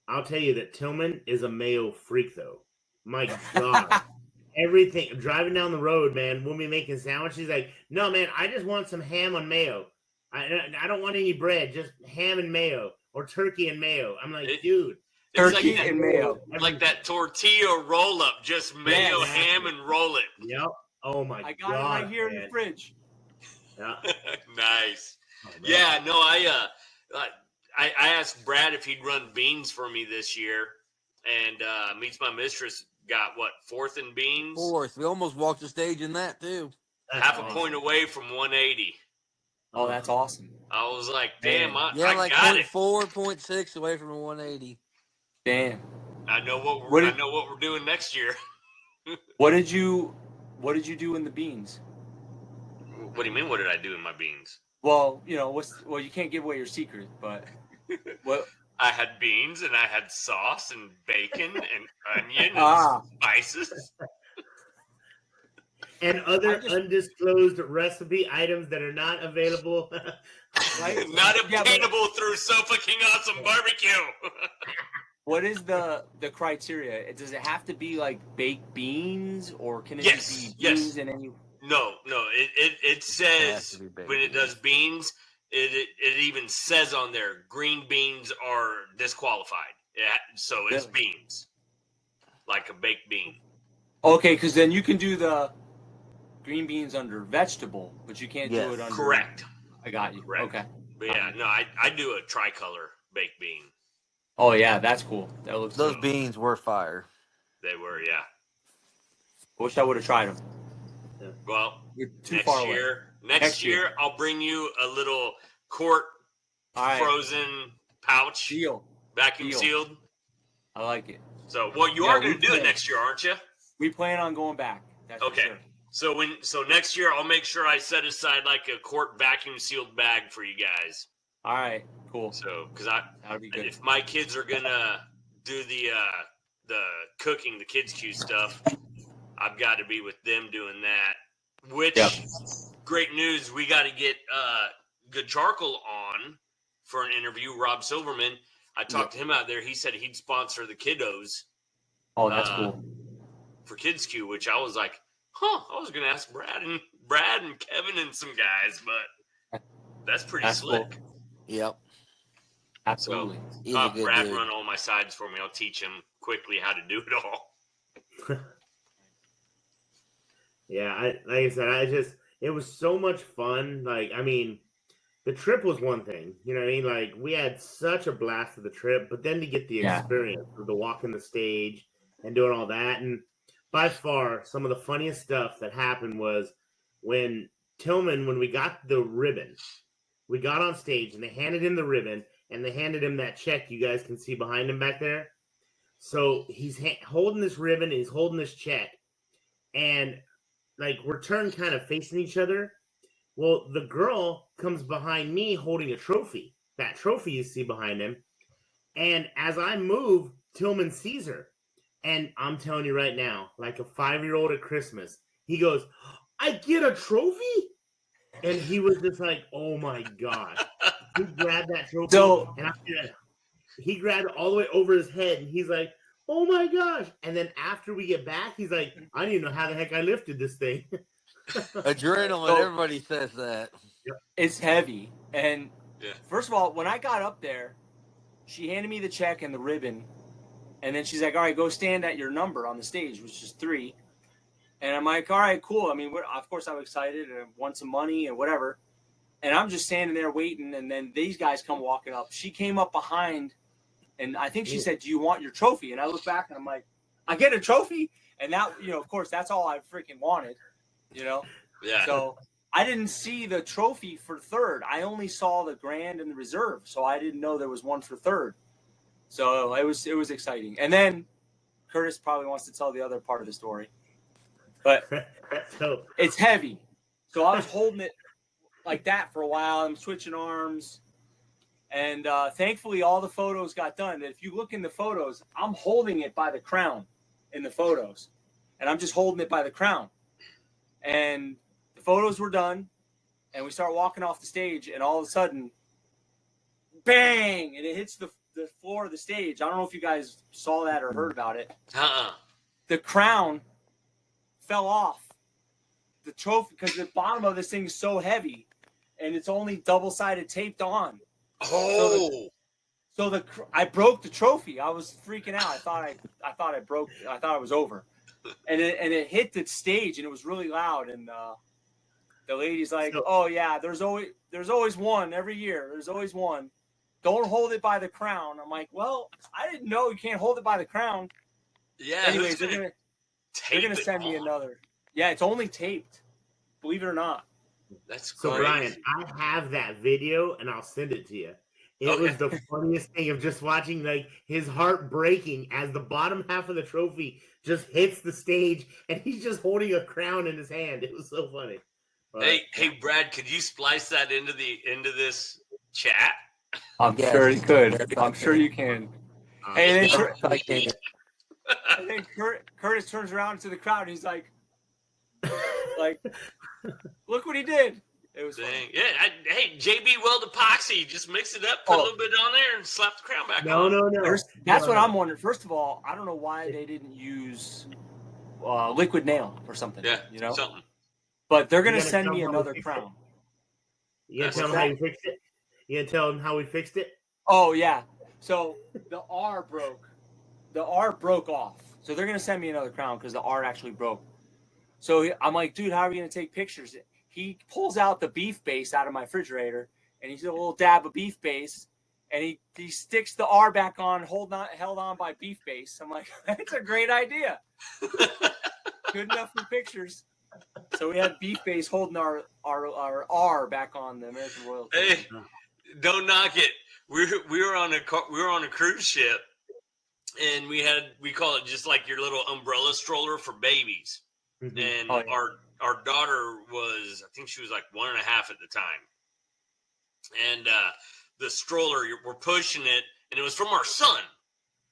S2: I'll tell you that Tillman is a mayo freak, though. My God. Everything. Driving down the road, man, when we making sandwiches, he's like, no, man, I just want some ham on mayo. I don't want any bread, just ham and mayo or turkey and mayo. I'm like, dude.
S3: Turkey and mayo.
S1: Like that tortilla roll up, just mayo,
S2: Yeah.
S1: ham, and roll it.
S2: Yep. Oh my God.
S3: I got it right here in the fridge.
S2: Yeah.
S1: Nice.
S2: Oh,
S1: Yeah, no, I asked Brad if he'd run beans for me this year, and Meets My Mistress got what, 4th in beans?
S4: 4th. We almost walked the stage in that too.
S1: Half a point away from 180.
S3: Oh, that's awesome.
S1: I was like, damn, I
S4: like
S1: got it.
S4: 0.4, 0.6 away from a 180.
S3: Damn.
S1: I know what we're doing next year.
S3: What did you do in the beans?
S1: What do you mean? What did I do in my beans?
S3: Well, you can't give away your secret, but what?
S1: I had beans and I had sauce and bacon and onion and spices.
S2: And other undisclosed recipe items that are not available.
S3: Right?
S1: Not obtainable through Sofa King Awesome Barbecue.
S3: What is the criteria? Does it have to be like baked beans, or can it just be beans in any? No. It says when it does beans, it even says on there, green beans are disqualified. So it's beans, like a baked bean. Okay, because then you can do the green beans under vegetable, but you can't do it under. Correct. I got you. Correct. Okay. But yeah, no, I do a tricolor baked bean. Oh yeah, that's cool. That looks.
S4: Those beans were fire.
S1: They were, yeah.
S3: I wish I would have tried them.
S1: Yeah. Well, next year, I'll bring you a little quart frozen pouch, vacuum sealed. I like it. So, you are going to do it next year, aren't you? We plan on going back. That's okay. For sure. So next year, I'll make sure I set aside like a quart vacuum sealed bag for you guys. All right, cool. So, because if my kids are gonna do the cooking, the kids' Q stuff, I've got to be with them doing that. Which, great news, we got to get Good Charcoal on for an interview. Rob Silverman, I talked to him out there. He said he'd sponsor the kiddos. Oh, that's cool. For Kids Q, which I was like, I was gonna ask Brad and Kevin and some guys, but that's pretty slick. Cool.
S4: Yep.
S3: Absolutely.
S1: So, Brad run all my sides for me. I'll teach him quickly how to do it all.
S2: Yeah, like I said, it was so much fun. Like, I mean, the trip was one thing, you know what I mean? Like, we had such a blast with the trip, but then to get the experience of the walking the stage and doing all that. And by far, some of the funniest stuff that happened was when Tillman, when we got the ribbon, we got on stage and they handed him the ribbon and they handed him that check you guys can see behind him back there. So he's holding this ribbon, he's holding this check, and like we're turned kind of facing each other. Well, the girl comes behind me holding a trophy, that trophy you see behind him. And as I move, Tillman sees her. And I'm telling you right now, like a 5-year-old at Christmas, he goes, I get a trophy? And he was just like, oh my God. He grabbed that trophy. And he grabbed it all the way over his head. And he's like, oh my gosh. And then after we get back, he's like, I don't even know how the heck I lifted this thing.
S4: Adrenaline, everybody says that.
S3: It's heavy. And first of all, when I got up there, she handed me the check and the ribbon. And then she's like, all right, go stand at your number on the stage, which is 3. And I'm like, all right, cool. I mean, of course, I'm excited and want some money and whatever. And I'm just standing there waiting. And then these guys come walking up. She came up behind, and I think she said, do you want your trophy? And I look back, and I'm like, I get a trophy? And that, of course, that's all I freaking wanted, Yeah. So I didn't see the trophy for 3rd. I only saw the grand and the reserve. So I didn't know there was one for 3rd. So it was exciting. And then Curtis probably wants to tell the other part of the story. But it's heavy. So I was holding it like that for a while. I'm switching arms. And thankfully, all the photos got done. If you look in the photos, I'm holding it by the crown in the photos. And I'm just holding it by the crown. And the photos were done. And we start walking off the stage. And all of a sudden, bang! And it hits the floor of the stage. I don't know if you guys saw that or heard about it. the crown fell off the trophy because the bottom of this thing is so heavy, and it's only double-sided taped on.
S1: Oh.
S3: I broke the trophy. I was freaking out. I thought it was over, and it hit the stage, and it was really loud. And the lady's like, "Oh yeah, there's always one every year. There's always one. Don't hold it by the crown." I'm like, "Well, I didn't know you can't hold it by the crown."
S1: Yeah.
S3: Anyways, they're gonna send me another. Yeah, it's only taped. Believe it or not.
S1: That's
S2: So
S1: crazy.
S2: Brian, I have that video, and I'll send it to you. It was the funniest thing of just watching like his heart breaking as the bottom half of the trophy just hits the stage, and he's just holding a crown in his hand. It was so funny.
S1: Hey, Brad, could you splice that into this chat?
S3: I'm sure you could. I'm sure you can. And then Curtis turns around to the crowd, and he's like, look what he did. It was funny.
S1: Yeah. Hey, JB Weld Epoxy, just mix it up, put a little bit on there, and slap the crown back on.
S2: No.
S3: That's what I'm wondering. First of all, I don't know why they didn't use liquid nail or something.
S1: Yeah,
S3: something. But they're gonna send me another crown.
S2: You gonna tell them how you fixed it? You gonna tell them how we fixed it?
S3: Oh yeah. So the R broke. The R broke off. So they're gonna send me another crown because the R actually broke. So I'm like, dude, how are we gonna take pictures? He pulls out the beef base out of my refrigerator, and he's a little dab of beef base, and he sticks the R back on, held on by beef base. I'm like, that's a great idea. Good enough for pictures. So we had beef base holding our R back on the American Royal.
S1: Hey, don't knock it. We were on a cruise ship, and we call it just like your little umbrella stroller for babies. Mm-hmm. And our daughter was, I think she was like 1.5 at the time. And the stroller, we're pushing it, and it was from our son,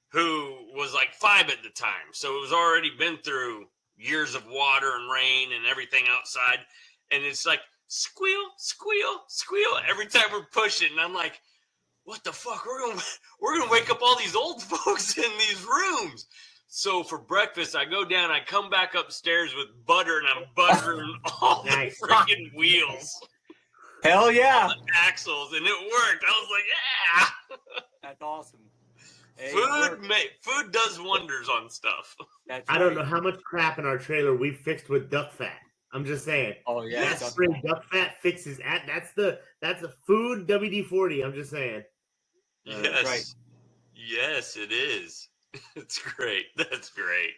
S1: who was like 5 at the time. So it was already been through years of water and rain and everything outside. And it's like, squeal, squeal, squeal every time we're pushing. And I'm like, what the fuck? We're gonna wake up all these old folks in these rooms. So for breakfast, I go down, I come back upstairs with butter, and I'm buttering all the freaking wheels.
S3: Hell yeah.
S1: The axles, and it worked. I was like, yeah.
S3: That's awesome. Hey,
S1: food does wonders on stuff.
S2: I don't know how much crap in our trailer we fixed with duck fat. I'm just saying.
S3: Oh yeah.
S2: That spring duck fat fixes that's a food WD-40. I'm just saying.
S1: Yes.
S3: Right.
S1: Yes, it is. It's great. That's great.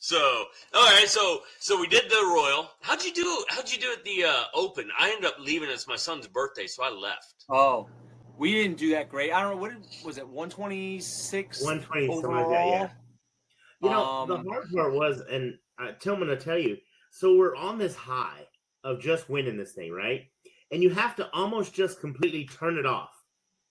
S1: So, all right. So we did the Royal. How'd you do at the Open? I ended up leaving. It's my son's birthday, so I left.
S3: Oh, we didn't do that great. I don't know what was it. 126.
S2: 120
S3: overall?
S2: something like that. Yeah. You know, the hard part was, and Tillman will tell you. So we're on this high of just winning this thing, right? And you have to almost just completely turn it off.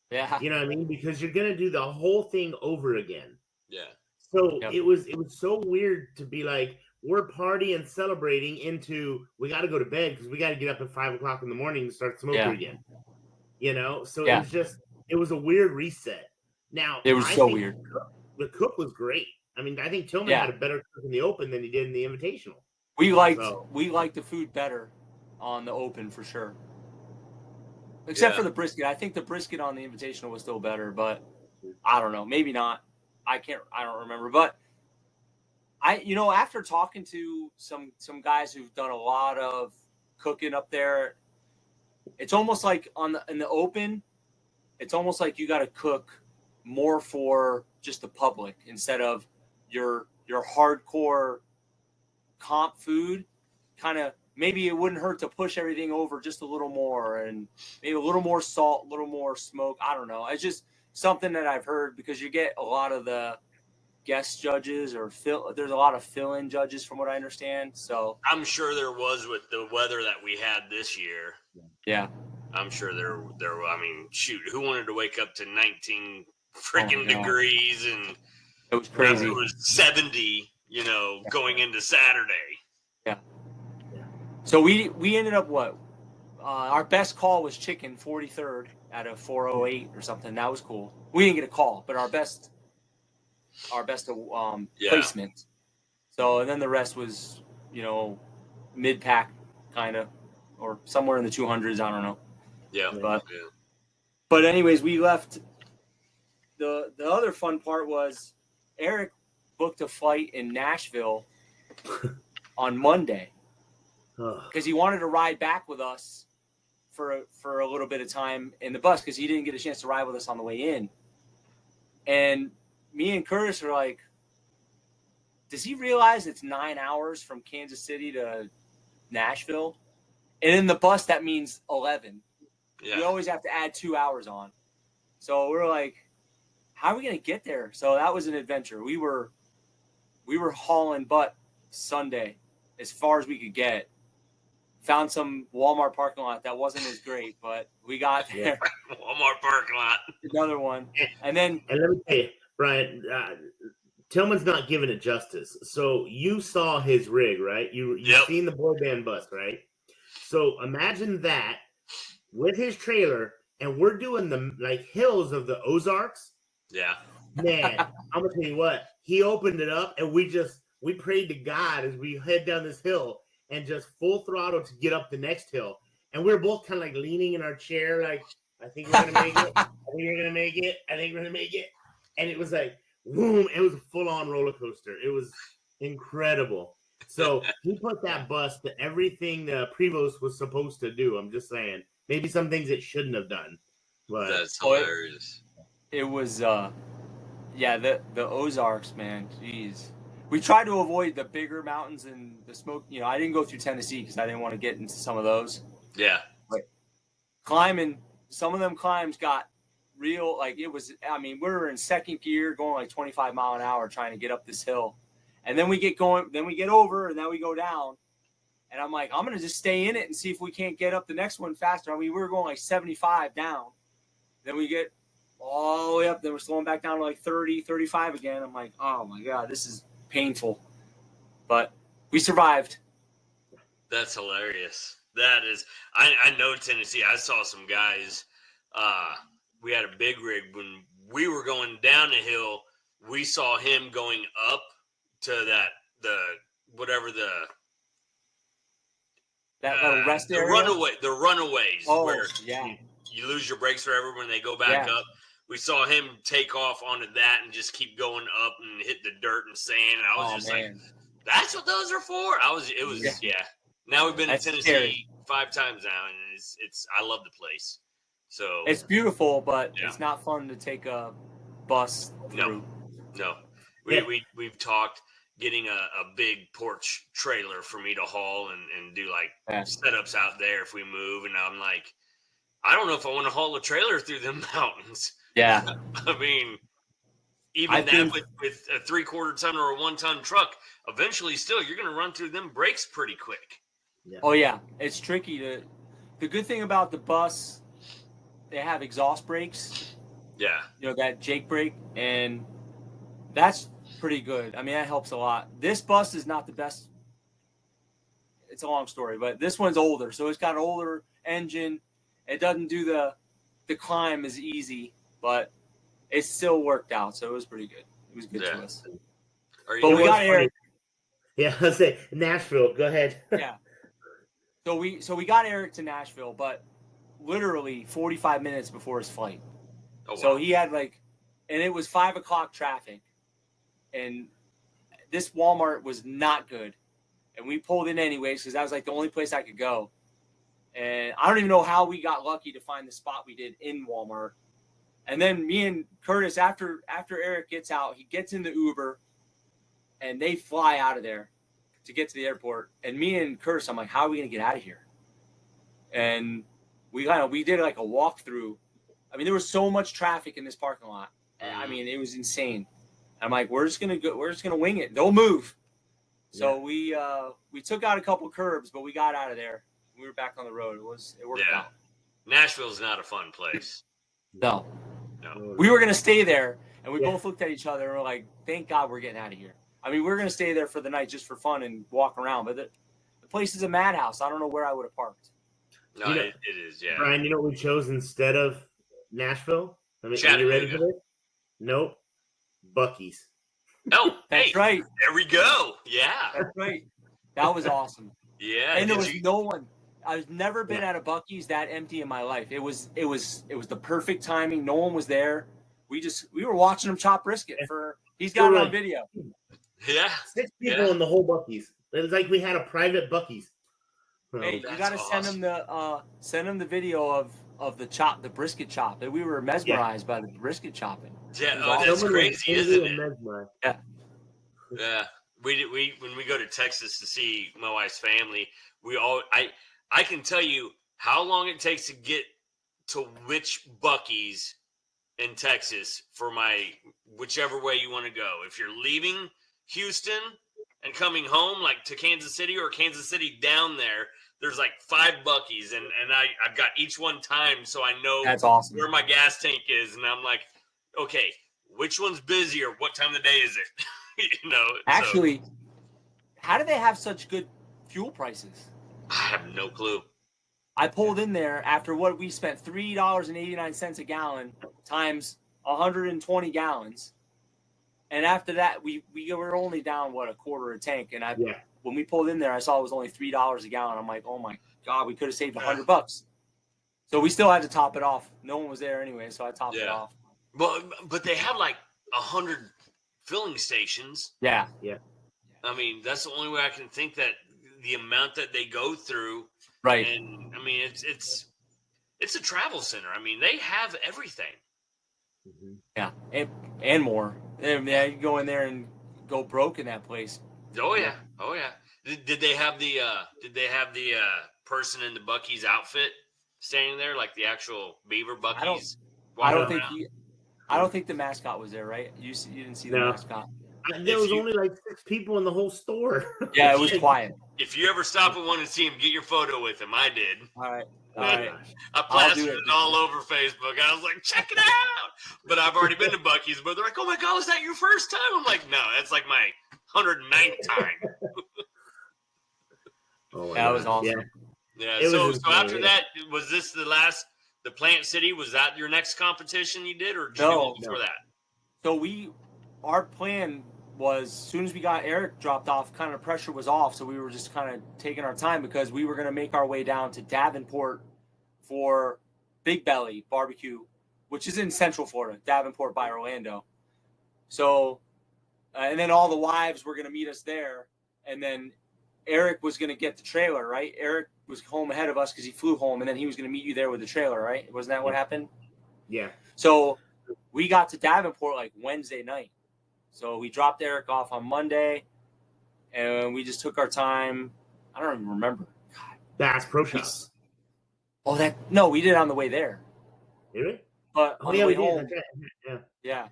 S3: Yeah.
S2: You know what I mean? Because you're gonna do the whole thing over again.
S1: Yeah.
S2: So it was so weird to be like, we're partying, celebrating into we got to go to bed because we got to get up at 5 o'clock in the morning and start smoking again. You know, so it was a weird reset. Now
S3: it was so weird.
S2: The cook was great. I mean, I think Tillman had a better cook in the Open than he did in the Invitational.
S3: We liked the food better on the Open for sure. Except for the brisket. I think the brisket on the Invitational was still better, but I don't know. Maybe not. I don't remember. But after talking to some guys who've done a lot of cooking up there, it's almost like in the Open, it's almost like you got to cook more for just the public instead of your hardcore comp food. Kind of, maybe it wouldn't hurt to push everything over just a little more, and maybe a little more salt, a little more smoke. I don't know. It's just something that I've heard because you get a lot of the guest judges there's a lot of fill-in judges from what I understand. So
S1: I'm sure there was with the weather that we had this year.
S3: Yeah.
S1: I'm sure there I mean, shoot, who wanted to wake up to 19 freaking degrees and
S3: it was crazy.
S1: It was 70, going into Saturday.
S3: Yeah. So we ended up our best call was chicken 43rd out of 408 or something. That was cool. We didn't get a call, but our best placement. So, and then the rest was, mid-pack kind of, or somewhere in the 200s. I don't know.
S1: Yeah.
S3: But anyways, we left. The other fun part was Eric booked a flight in Nashville on Monday because he wanted to ride back with us for a little bit of time in the bus because he didn't get a chance to ride with us on the way in. And me and Curtis were like, does he realize it's 9 hours from Kansas City to Nashville? And in the bus, that means 11.
S1: Yeah.
S3: We always have to add 2 hours on. So we're like, how are we going to get there? So that was an adventure. We were hauling butt Sunday as far as we could get. Found some Walmart parking lot that wasn't as great, but we got there.
S1: Walmart parking lot.
S3: Another one. And then...
S2: And let me tell you, Brian, Tillman's not giving it justice. So you saw his rig, right? You've seen the boy band bus, right? So imagine that with his trailer, and we're doing the hills of the Ozarks.
S1: Yeah.
S2: Man, I'm gonna tell you what, he opened it up and we prayed to God as we head down this hill and just full throttle to get up the next hill. And we were both kind of like leaning in our chair, like, I think we're gonna make it. I think we're gonna make it. I think we're gonna make it. And it was like, boom, it was a full-on roller coaster. It was incredible. So he put that bus to everything the Prevost was supposed to do. I'm just saying. Maybe some things it shouldn't have done. But
S1: that's hilarious.
S3: It was the Ozarks, man. Jeez. We tried to avoid the bigger mountains and the smoke. I didn't go through Tennessee because I didn't want to get into some of those.
S1: Yeah.
S3: But climbing, some of them climbs got real, we were in second gear going like 25 mile an hour trying to get up this hill. And then we get going, then we get over, and then we go down. And I'm like, I'm going to just stay in it and see if we can't get up the next one faster. We were going like 75 down. Then we get all the way up. Then we're slowing back down to like 30, 35 again. I'm like, oh, my God, this is painful. But we survived.
S1: That's hilarious. That is – I know Tennessee. I saw some guys we had a big rig. When we were going down the hill, we saw him going up to that – the
S3: rest area?
S1: The runaways.
S3: Oh,
S1: where
S3: yeah.
S1: You lose your brakes forever when they go back up. We saw him take off onto that and just keep going up and hit the dirt and sand. And I was like, that's what those are for? Now we've been in Tennessee
S3: scary.
S1: 5 times now, and it's I love the place. So
S3: it's beautiful, but it's not fun to take a bus through.
S1: No. We've talked getting a big porch trailer for me to haul and do setups out there if we move. And I'm like, I don't know if I want to haul a trailer through them mountains.
S3: Yeah.
S1: I mean, with a 3/4 ton or a 1 ton truck, eventually still you're going to run through them brakes pretty quick.
S3: Yeah. Oh yeah. It's tricky the good thing about the bus, they have exhaust brakes.
S1: Yeah.
S3: That Jake brake, and that's pretty good. That helps a lot. This bus is not the best. It's a long story, but this one's older, so it's got an older engine. It doesn't do the climb as easy, but it still worked out, so it was pretty good. It was good to us. But we got Eric.
S2: Yeah, let's say Nashville. Go ahead.
S3: Yeah. So we got Eric to Nashville, but literally 45 minutes before his flight.
S1: Oh, wow.
S3: So he had and it was 5 o'clock traffic, and this Walmart was not good, and we pulled in anyways because that was the only place I could go. And I don't even know how we got lucky to find the spot we did in Walmart. And then me and Curtis, after Eric gets out, he gets in the Uber, and they fly out of there to get to the airport. And me and Curtis, I'm like, how are we going to get out of here? And we did a walkthrough. There was so much traffic in this parking lot. It was insane. I'm like, we're just gonna wing it. Don't move. So we took out a couple curbs, but we got out of there. We were back on the road. It worked out.
S1: Nashville's not a fun place.
S3: No. We were gonna stay there, and we both looked at each other and we're like, thank God we're getting out of here. We were gonna stay there for the night just for fun and walk around, but the place is a madhouse. I don't know where I would have parked.
S1: No, it is. Yeah.
S2: Brian, you know what we chose instead of Nashville? Are you ready for this? Nope. Buc-ee's.
S1: Oh,
S3: That's
S1: hey,
S3: right.
S1: there we go. Yeah.
S3: That's right. That was awesome.
S1: Yeah.
S3: And there
S1: did
S3: was
S1: you-
S3: no one. I've never been
S2: Yeah.
S3: at a Buc-ee's that empty in my life. It was the perfect timing. No one was there. We were watching him chop brisket for. He's got it on video.
S1: Yeah.
S2: 6 people in the whole Buc-ee's. It was like we had a private Buc-ee's. So,
S3: Hey, you
S1: That's
S3: got to
S1: awesome.
S3: send him the video of the brisket chop. We were mesmerized by the brisket chopping.
S1: Yeah.
S3: It was
S1: Oh,
S3: awesome.
S1: that's
S2: someone was
S1: crazy,
S2: angry
S1: isn't
S2: and
S1: it?
S2: mesmerized.
S1: Yeah. We when we go to Texas to see my wife's family, I can tell you how long it takes to get to which Buc-ee's in Texas for my whichever way you want to go. If you're leaving Houston and coming home, like to Kansas City or Kansas City down there, there's like 5 Buc-ee's, and I've got each one timed so I know
S3: That's awesome.
S1: where my gas tank is, and I'm like, okay, which one's busier? What time of the day is it? you know.
S3: Actually, how do they have such good fuel prices?
S1: I have no clue.
S3: I pulled in there after what we spent $3.89 a gallon times 120 gallons. And after that, we were only down, a quarter a tank. And when we pulled in there, I saw it was only $3 a gallon. I'm like, oh my God, we could have saved $100. So we still had to top it off. No one was there anyway, so I topped it off.
S1: But they have like 100 filling stations.
S3: Yeah.
S1: I mean, that's the only way I can think that the amount that they go through.
S3: Right.
S1: And I mean, it's a travel center. I mean, they have everything.
S2: Mm-hmm.
S3: Yeah, and more. And, yeah, you go in there and go broke in that place.
S1: Oh yeah. Did they have the person in the Buc-ee's outfit standing there, like the actual Beaver Buc-ee's?
S3: I don't think the mascot was there, right? You didn't see the mascot.
S2: There was only like 6 people in the whole store.
S3: Yeah, it was quiet.
S1: If you ever stop at one and see him, get your photo with him. I did.
S3: All right.
S1: I plastered it all over Facebook. I was like, check it out. But I've already been to Buc-ee's. But they're like, oh my God, was that your first time? I'm like, no, that's like my 109th time.
S3: That was awesome.
S1: Yeah. So after that, was this the Plant City? Was that your next competition you did, or did you do one before that?
S3: So our plan was, as soon as we got Eric dropped off, kind of pressure was off. So we were just kind of taking our time because we were going to make our way down to Davenport for Big Belly Barbecue, which is in Central Florida, Davenport by Orlando. So, and then all the wives were going to meet us there. And then Eric was going to get the trailer, right? Eric was home ahead of us because he flew home, and then he was going to meet you there with the trailer, right? Wasn't that what happened?
S2: Yeah.
S3: So we got to Davenport like Wednesday night. So we dropped Eric off on Monday, and we just took our time. I don't even remember.
S2: Bass Pro Shop.
S3: No, we did it on the way there.
S2: Did we?
S3: But on the way home,
S2: yeah.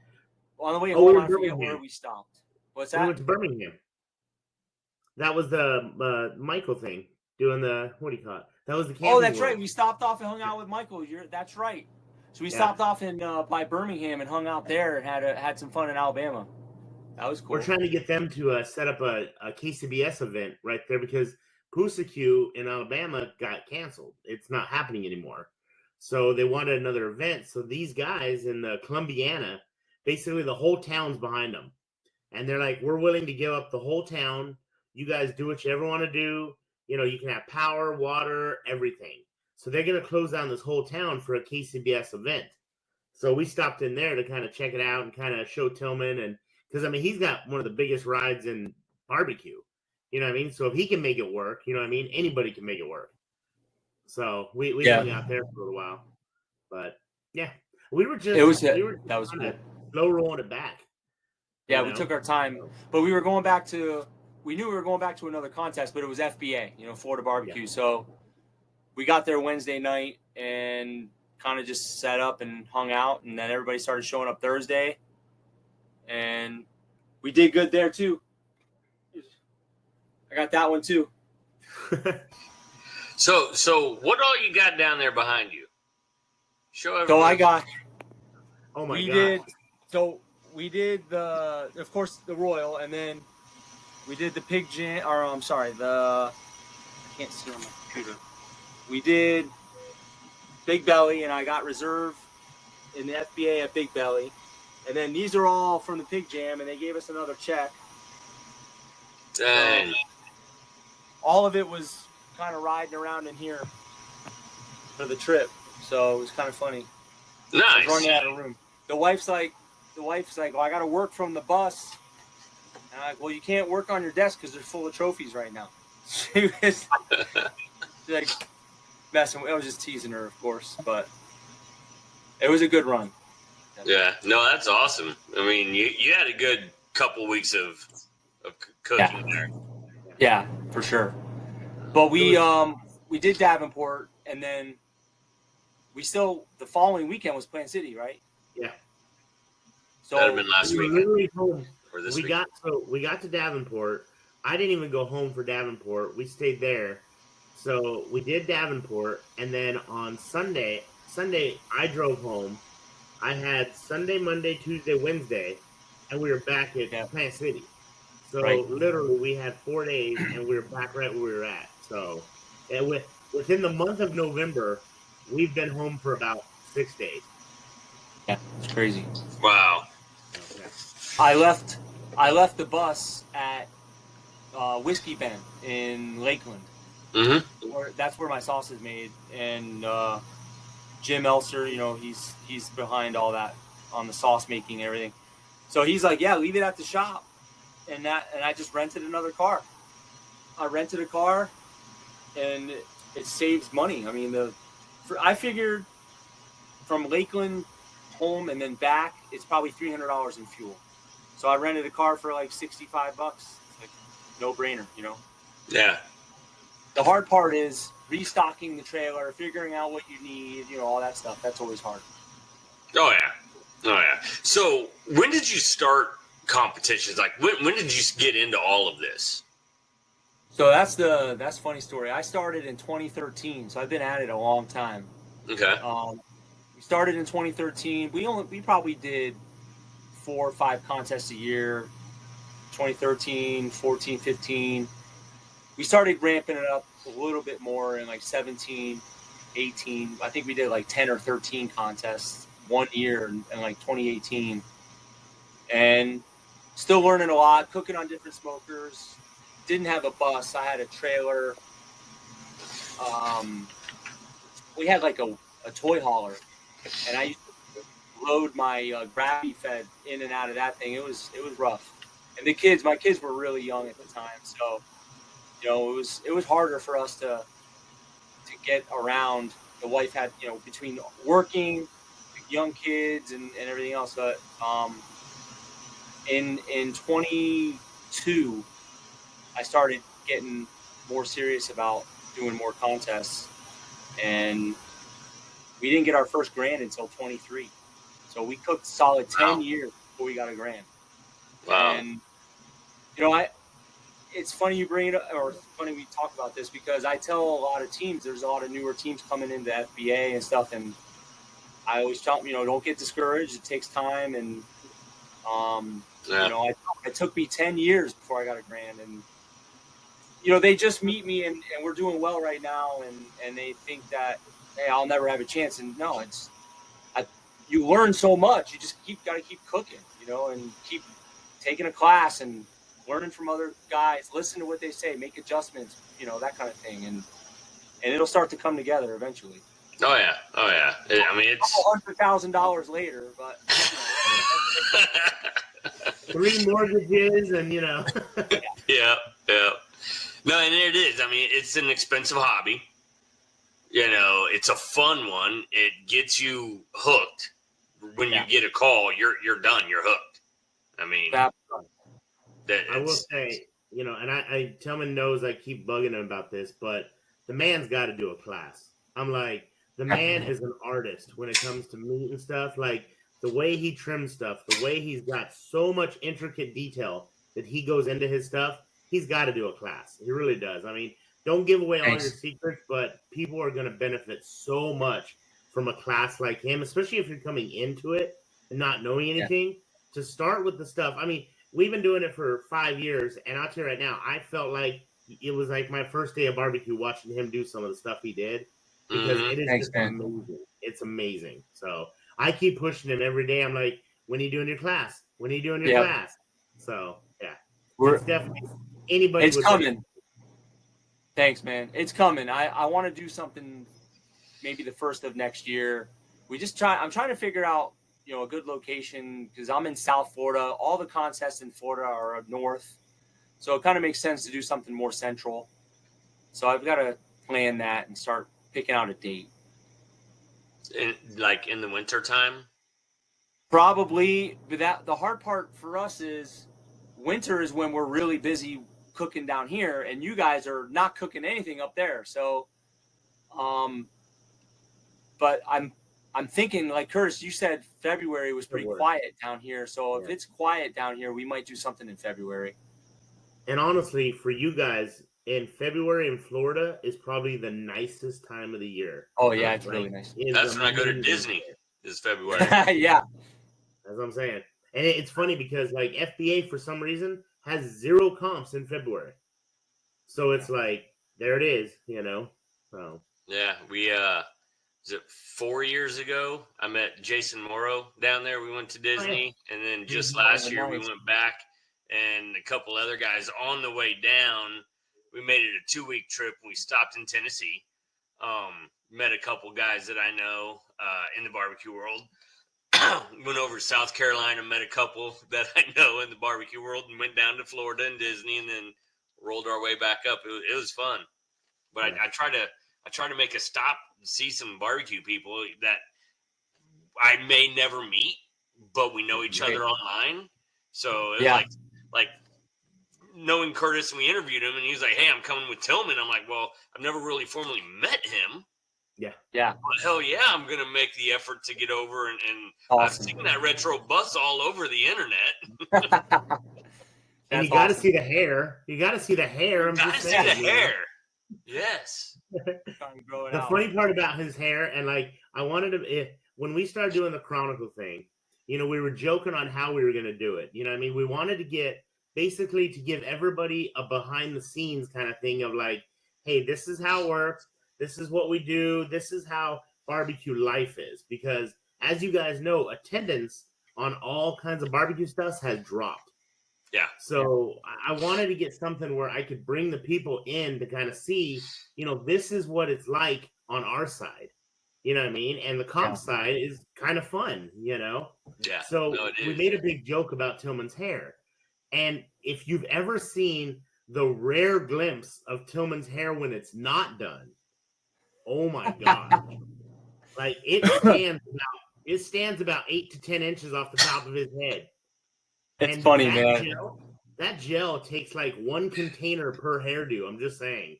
S3: On the way home, I forget where we stopped. What's that?
S2: We went to Birmingham. That was the Michael thing, doing the, what do you call it? That was the camping.
S3: Oh, that's right. We stopped off and hung out with Michael. That's right. So we stopped off in by Birmingham and hung out there and had some fun in Alabama. That was cool.
S2: We're trying to get them to set up a KCBS event right there because Pusacue in Alabama got canceled. It's not happening anymore. So they wanted another event. So these guys in the Columbiana, basically the whole town's behind them. And they're like, we're willing to give up the whole town. You guys do what you ever want to do. You know, you can have power, water, everything. So they're going to close down this whole town for a KCBS event. So we stopped in there to kind of check it out and kind of show Tillman. And because, I mean, he's got one of the biggest rides in barbecue. You know what I mean? So if he can make it work, you know what I mean? Anybody can make it work. So we hung out there for a little while. But, yeah. We were just
S3: that was cool.
S2: Slow rolling it back.
S3: Yeah, we took our time. But we knew we were going back to another contest, but it was FBA, Florida Barbecue. Yeah. So we got there Wednesday night and kind of just set up and hung out, and then everybody started showing up Thursday, and we did good there too. I got that one too.
S1: So what all you got down there behind you? Show everyone.
S3: So I got.
S2: Oh my God.
S3: We did of course, the Royal, and then we did the Pig Jam, I can't see on my computer. We did Big Belly, and I got reserve in the FBA at Big Belly. And then these are all from the Pig Jam, and they gave us another check.
S1: Dang.
S3: All of it was kind of riding around in here for the trip, so it was kind of funny. I was
S1: Nice.
S3: running out of room. The wife's like, well, I got to work from the bus. And I'm like, well, you can't work on your desk because they're full of trophies right now. She was like messing. I was just teasing her, of course, but it was a good run.
S1: Yeah. No, that's awesome. I mean, you had a good couple weeks of cooking there.
S3: Yeah, for sure. But we did Davenport, and then the following weekend was Plant City, right?
S2: Yeah.
S3: So
S1: That'd have been last
S2: we were
S1: weekend.
S2: literally home.
S1: Or this
S2: We
S1: weekend.
S2: got to Davenport. I didn't even go home for Davenport. We stayed there. So we did Davenport, and then on Sunday I drove home. I had Sunday, Monday, Tuesday, Wednesday, and we were back at Plant City. So
S3: Right.
S2: literally, we had 4 days, and we were back right where we were at. So, and within the month of November, we've been home for about 6 days.
S3: Yeah, it's crazy.
S1: Wow.
S2: Okay.
S3: I left the bus at Whiskey Bend in Lakeland.
S1: Mm-hmm.
S3: That's where my sauce is made, and Jim Elser, he's behind all that on the sauce making and everything. So he's like, yeah, leave it at the shop, and I just rented another car. I rented a car, and it saves money. I mean, I figured from Lakeland home and then back, it's probably $300 in fuel. So I rented a car for like $65. It's like no brainer,
S1: Yeah.
S3: The hard part is restocking the trailer, figuring out what you need, all that stuff. That's always hard.
S1: Oh yeah. So when did you start competitions? Like when did you get into all of this?
S3: So that's a funny story. I started in 2013, so I've been at it a long time.
S1: Okay.
S3: We started in 2013. We probably did 4 or 5 contests a year. 2013, 14, 15. We started ramping it up a little bit more in like 17, 18. I think we did like 10 or 13 contests one year in like 2018. And still learning a lot, cooking on different smokers. Didn't have a bus. I had a trailer. We had like a toy hauler, and I used to load my gravity fed in and out of that thing. It was rough. And my kids were really young at the time, so it was harder for us to get around. The wife had between working, young kids, and everything else. But in 22, I started getting more serious about doing more contests, and we didn't get our first grand until 23. So we cooked solid 10 years before we got a grand.
S1: Wow.
S3: And it's funny you bring it up, or funny we talk about this, because I tell a lot of teams, there's a lot of newer teams coming into FBA and stuff, and I always tell them, don't get discouraged. It takes time, and it took me 10 years before I got a grand, and they just meet me and we're doing well right now, and they think that, hey, I'll never have a chance. And no, you learn so much. You just got to keep cooking, and keep taking a class and learning from other guys, listen to what they say, make adjustments, that kind of thing. And it'll start to come together eventually.
S1: Oh yeah. I mean, it's
S3: $100,000 later, but
S2: 3 mortgages and
S1: Yeah. No, and there it is. I mean, it's an expensive hobby. It's a fun one. It gets you hooked. When you get a call, you're done. You're hooked. I mean,
S2: I will say, and Tillman knows I keep bugging him about this, but the man's got to do a class. I'm like, the man is an artist when it comes to meat and stuff. Like the way he trims stuff, the way he's got so much intricate detail that he goes into his stuff. He's got to do a class. He really does. I mean, don't give away all your secrets, but people are going to benefit so much from a class like him, especially if you're coming into it and not knowing anything. To start with the stuff, I mean, we've been doing it for 5 years, and I'll tell you right now, I felt like it was like my first day of barbecue watching him do some of the stuff he did, because it is just amazing. It's amazing. So I keep pushing him every day. I'm like, when are you doing your class? When are you doing your
S3: Yep.
S2: class? So yeah,
S3: We're,
S2: it's definitely anybody.
S3: it's
S2: would
S3: coming. Thanks, man. It's coming. I want to do something maybe the first of next year. I'm trying to figure out, a good location because I'm in South Florida. All the contests in Florida are up north. So it kind of makes sense to do something more central. So I've got to plan that and start picking out a date.
S1: In the winter time?
S3: Probably, but the hard part for us is winter is when we're really busy cooking down here, and you guys are not cooking anything up there. So, but I'm thinking, like Curtis, you said February was pretty quiet down here. So if it's quiet down here, we might do something in February.
S2: And honestly, for you guys, in February in Florida is probably the nicest time of the year.
S3: Oh yeah, it's really nice.
S1: That's when I go to Disney. Is February.
S3: Yeah.
S2: That's what I'm saying. And it's funny because like FBA for some reason has 0 comps in February. So it's like there it is, So
S1: yeah, we was it 4 years ago? I met Jason Morrow down there. We went to Disney, and then just last year we went back, and a couple other guys on the way down. We made it a 2-week trip. And we stopped in Tennessee. Met a couple guys that I know in the barbecue world. Went over to South Carolina, met a couple that I know in the barbecue world, and went down to Florida and Disney, and then rolled our way back up. It was fun, but I try to make a stop and see some barbecue people that I may never meet, but we know each other online. So it was like knowing Curtis, and we interviewed him, and he was like, "Hey, I'm coming with Tillman." I'm like, "Well, I've never really formally met him."
S2: Yeah.
S1: But hell yeah, I'm gonna make the effort to get over and
S3: awesome.
S1: I've seen that retro bus all over the internet.
S2: And you got to see the hair. You got to see the hair. I'm
S1: Gotta
S2: just
S1: see
S2: saying,
S1: the hair. Yes.
S2: The funny part about his hair, and like I wanted to, when we started doing the Chronicle thing, we were joking on how we were going to do it. You know what I mean? We wanted to to give everybody a behind the scenes kind of thing of like, hey, this is how it works. This is what we do. This is how barbecue life is. Because as you guys know, attendance on all kinds of barbecue stuff has dropped.
S1: Yeah.
S2: So I wanted to get something where I could bring the people in to kind of see, this is what it's like on our side. You know what I mean? And the comp side is kind of fun,
S1: Yeah.
S2: So we made a big joke about Tillman's hair. And if you've ever seen the rare glimpse of Tillman's hair when it's not done, oh my God. Like it stands about 8 to 10 inches off the top of his head.
S3: It's funny, man.
S2: That gel takes like 1 container per hairdo. I'm just saying.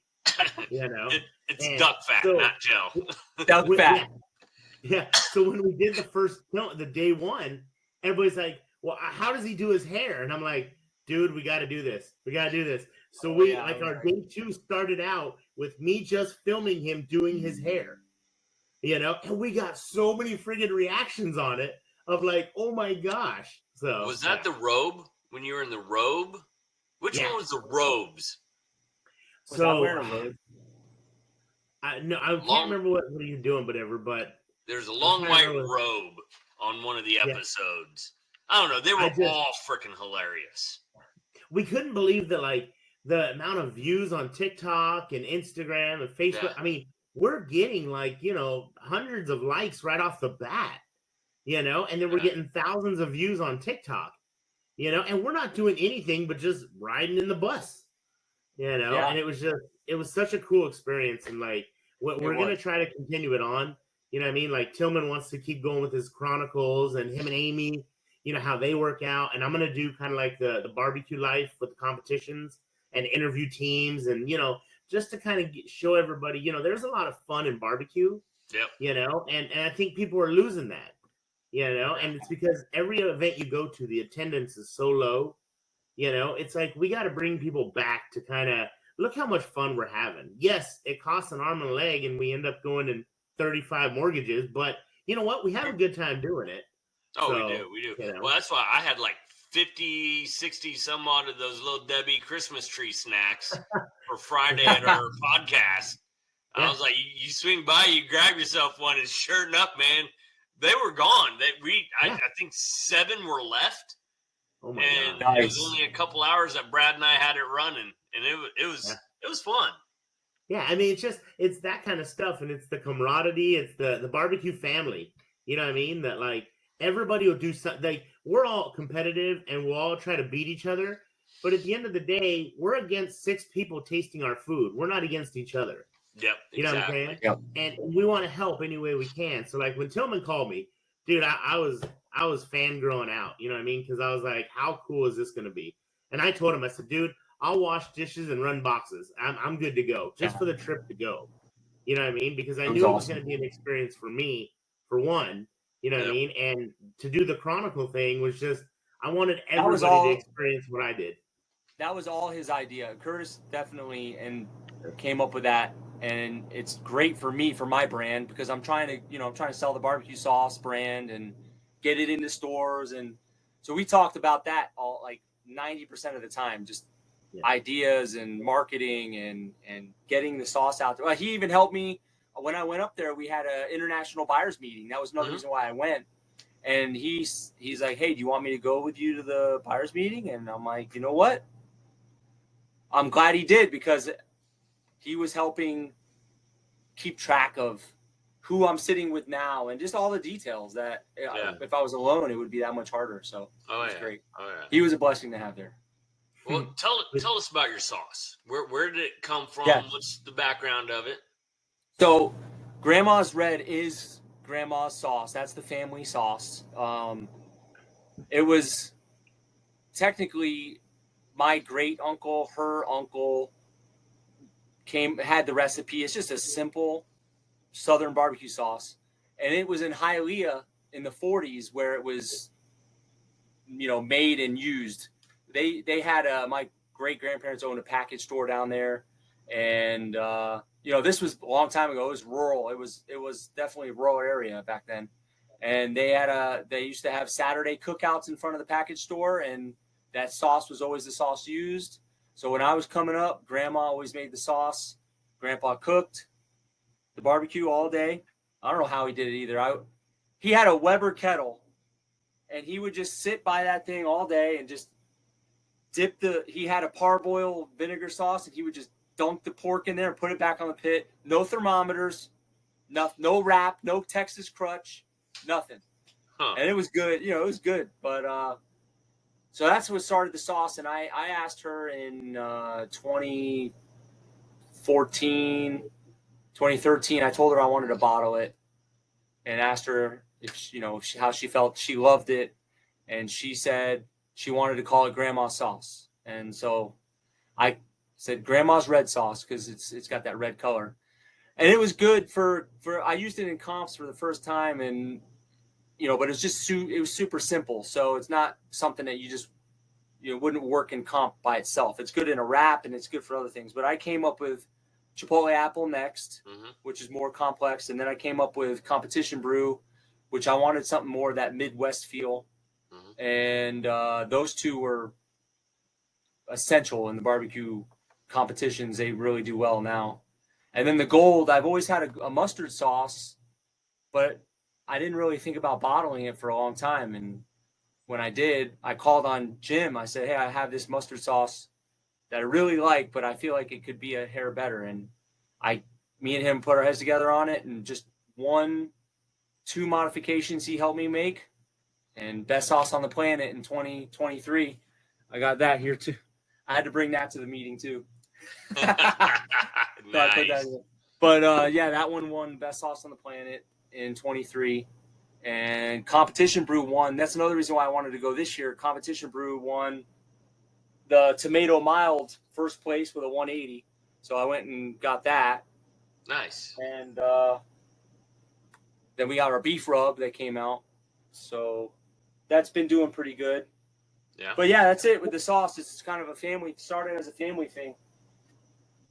S1: It's duck fat, not gel.
S3: Duck fat.
S2: Yeah. So when we did the day one, everybody's like, well, how does he do his hair? And I'm like, dude, we got to do this. So our day 2 started out with me just filming him doing his hair, and we got so many friggin' reactions on it of like, oh my gosh. So
S1: was that the robe when you were in the robe? Which one was the robes?
S3: Was I wearing a robe?
S2: I can't remember what you're doing, whatever, but
S1: there's a long white robe on one of the episodes. I don't know. They were all freaking hilarious.
S2: We couldn't believe that, like, the amount of views on TikTok and Instagram and Facebook. Yeah. I mean, we're getting like, hundreds of likes right off the bat, and then we're getting thousands of views on TikTok, and we're not doing anything but just riding in the bus, and it was such a cool experience. And like, we're going to try to continue it on, like Tillman wants to keep going with his Chronicles, and him and Amy, how they work out. And I'm going to do kind of like the barbecue life with the competitions and interview teams, and, just to kind of show everybody, there's a lot of fun in barbecue, and I think people are losing that, and it's because every event you go to, the attendance is so low, it's like, we got to bring people back to kind of look how much fun we're having. Yes, it costs an arm and a leg, and we end up going in 35 mortgages, but you know what? We have a good time doing it.
S1: Oh, so, we do. Well, that's why I had like 50, 60 some odd of those little Debbie Christmas tree snacks for Friday at our podcast. I was like, you swing by, you grab yourself one, and sure enough, man, They were gone.
S2: Yeah.
S1: I think 7 were left.
S2: Oh my
S1: And
S2: god!
S1: it was only a couple hours that Brad and I had it running, and it was fun.
S2: Yeah, I mean, it's that kind of stuff, and it's the camaraderie, it's the barbecue family. You know what I mean? That like everybody will do something. Like we're all competitive, and we'll all try to beat each other. But at the end of the day, we're against 6 people tasting our food. We're not against each other.
S1: Yep,
S2: You know
S1: exactly.
S2: what I'm saying?
S3: Yep.
S2: And we want to help any way we can. So like when Tillman called me, dude, I was fangirling out. You know what I mean? Because I was like, how cool is this going to be? And I told him, I said, dude, I'll wash dishes and run boxes. I'm good to go just for the trip to go. You know what I mean? Because I knew it was going to be an experience for me, for one. You know what I mean? And to do the Chronicle thing was just, I wanted everybody to experience what I did.
S3: That was all his idea. Curtis definitely came up with that, and it's great for me, for my brand, because I'm trying to sell the barbecue sauce brand and get it into stores. And so we talked about that all like 90% of the time, just ideas and marketing and getting the sauce out there. Well, he even helped me when I went up there. We had an international buyers meeting. That was another reason why I went. And he's like, hey, do you want me to go with you to the buyers meeting? And I'm like, you know what? I'm glad he did, because he was helping keep track of who I'm sitting with now and just all the details that if I was alone, it would be that much harder. So it was great.
S1: Oh, yeah.
S3: He was a blessing to have there.
S1: Well, tell us about your sauce. Where did it come from?
S3: Yeah.
S1: What's the background of it?
S3: So Grandma's Red is Grandma's sauce. That's the family sauce. It was technically my great uncle, her uncle had the recipe. It's just a simple Southern barbecue sauce. And it was in Hialeah in the 40s where it was, made and used. They had my great grandparents owned a package store down there. And, this was a long time ago. It was rural. It was definitely a rural area back then. And they used to have Saturday cookouts in front of the package store, and that sauce was always the sauce used. So when I was coming up, Grandma always made the sauce. Grandpa cooked the barbecue all day. I don't know how he did it either. He had a Weber kettle, and he would just sit by that thing all day and just he had a parboil vinegar sauce, and he would just dunk the pork in there and put it back on the pit. No thermometers, no wrap, no Texas crutch, nothing. And it was good. It was good. But so that's what started the sauce. And I asked her in 2014, 2013. I told her I wanted to bottle it, and asked her if how she felt. She loved it, and she said she wanted to call it Grandma's sauce. And so I said Grandma's Red sauce because it's got that red color, and it was good for. I used it in comps for the first time, and but it was super simple. So it's not something that you just wouldn't work in comp by itself. It's good in a wrap, and it's good for other things. But I came up with Chipotle Apple next, which is more complex, and then I came up with Competition Brew, which I wanted something more of that Midwest feel, and those two were essential in the barbecue competitions. They really do well now. And then the Gold, I've always had a mustard sauce, but I didn't really think about bottling it for a long time. And when I did, I called on Jim. I said, hey, I have this mustard sauce that I really like, but I feel like it could be a hair better. And me and him put our heads together on it, and just 1-2 modifications he helped me make, and best sauce on the planet in 2023. I got that here too. I had to bring that to the meeting too.
S1: Nice.
S3: But that one won best sauce on the planet in 23, and Competition Brew won. That's another reason why I wanted to go this year. Competition Brew won the tomato mild first place with a 180. So I went and got that.
S1: Nice.
S3: And then we got our beef rub that came out. So that's been doing pretty good.
S1: Yeah.
S3: But yeah, that's it with the sauce. It's kind of started as a family thing.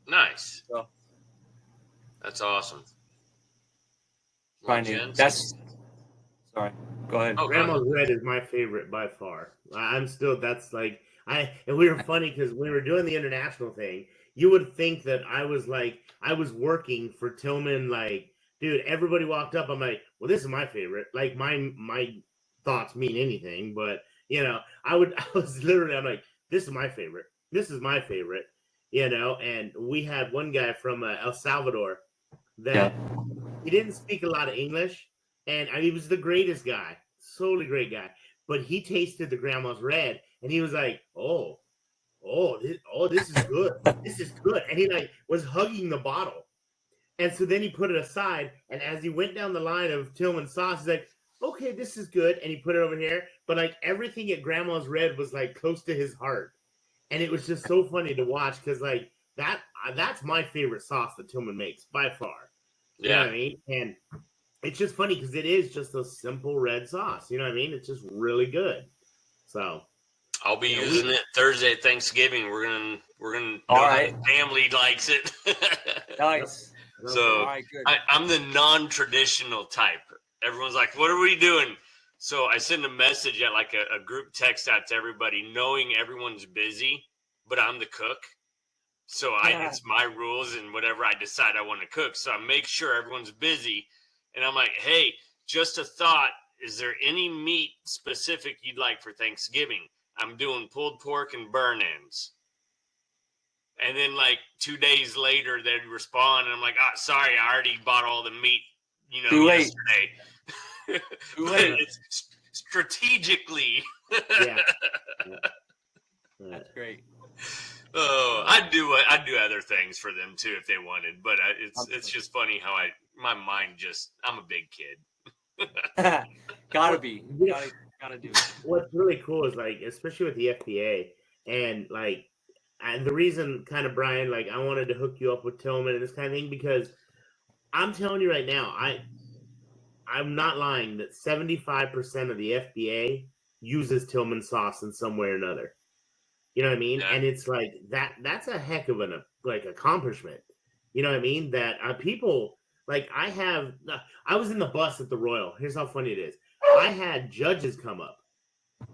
S1: Nice.
S3: So
S1: that's awesome.
S3: Sorry. Go ahead.
S2: Oh, Grandma's Red is my favorite by far. And we were funny because we were doing the international thing. You would think that I was working for Tillman, like dude, everybody walked up. I'm like, well, this is my favorite. Like my thoughts mean anything, but I was literally, I'm like, this is my favorite. This is my favorite. And we had one guy from El Salvador that he didn't speak a lot of English, and he was the greatest guy, totally great guy. But he tasted the grandma's red, and he was like, this is good. This is good. And he like was hugging the bottle. And so then he put it aside. And as he went down the line of Tillman sauce, he's like, okay, this is good. And he put it over here. But like everything at grandma's red was like close to his heart. And it was just so funny to watch because like that's my favorite sauce that Tillman makes by far. You know what I mean? And it's just funny because it is just a simple red sauce. You know what I mean? It's just really good. So
S1: I'll be using it Thursday at Thanksgiving. We're gonna
S3: all right.
S1: Family likes it.
S3: Nice.
S1: So
S3: right, good.
S1: I'm the non-traditional type. Everyone's like, "What are we doing?" So I send a message at like a group text out to everybody, knowing everyone's busy, but I'm the cook. So it's my rules and whatever I decide I want to cook. So I make sure everyone's busy, and I'm like, "Hey, just a thought. Is there any meat specific you'd like for Thanksgiving? I'm doing pulled pork and burn ends." And then like 2 days later, they'd respond, and I'm like, "Oh, sorry, I already bought all the meat, yesterday."
S3: Too late.
S1: It's strategically.
S3: That's great.
S1: Oh, I'd do other things for them too if they wanted, but it's just funny how my mind I'm a big kid.
S3: Gotta be. Gotta do it.
S2: What's really cool is like, especially with the FBA, and like, and the reason kind of Brian, like I wanted to hook you up with Tillman and this kind of thing, because I'm telling you right now, I'm not lying that 75% of the FBA uses Tillman sauce in some way or another. You know what I mean? Yeah. And it's like that's a heck of an accomplishment. You know what I mean? That people like I was in the bus at the Royal. Here's how funny it is. I had judges come up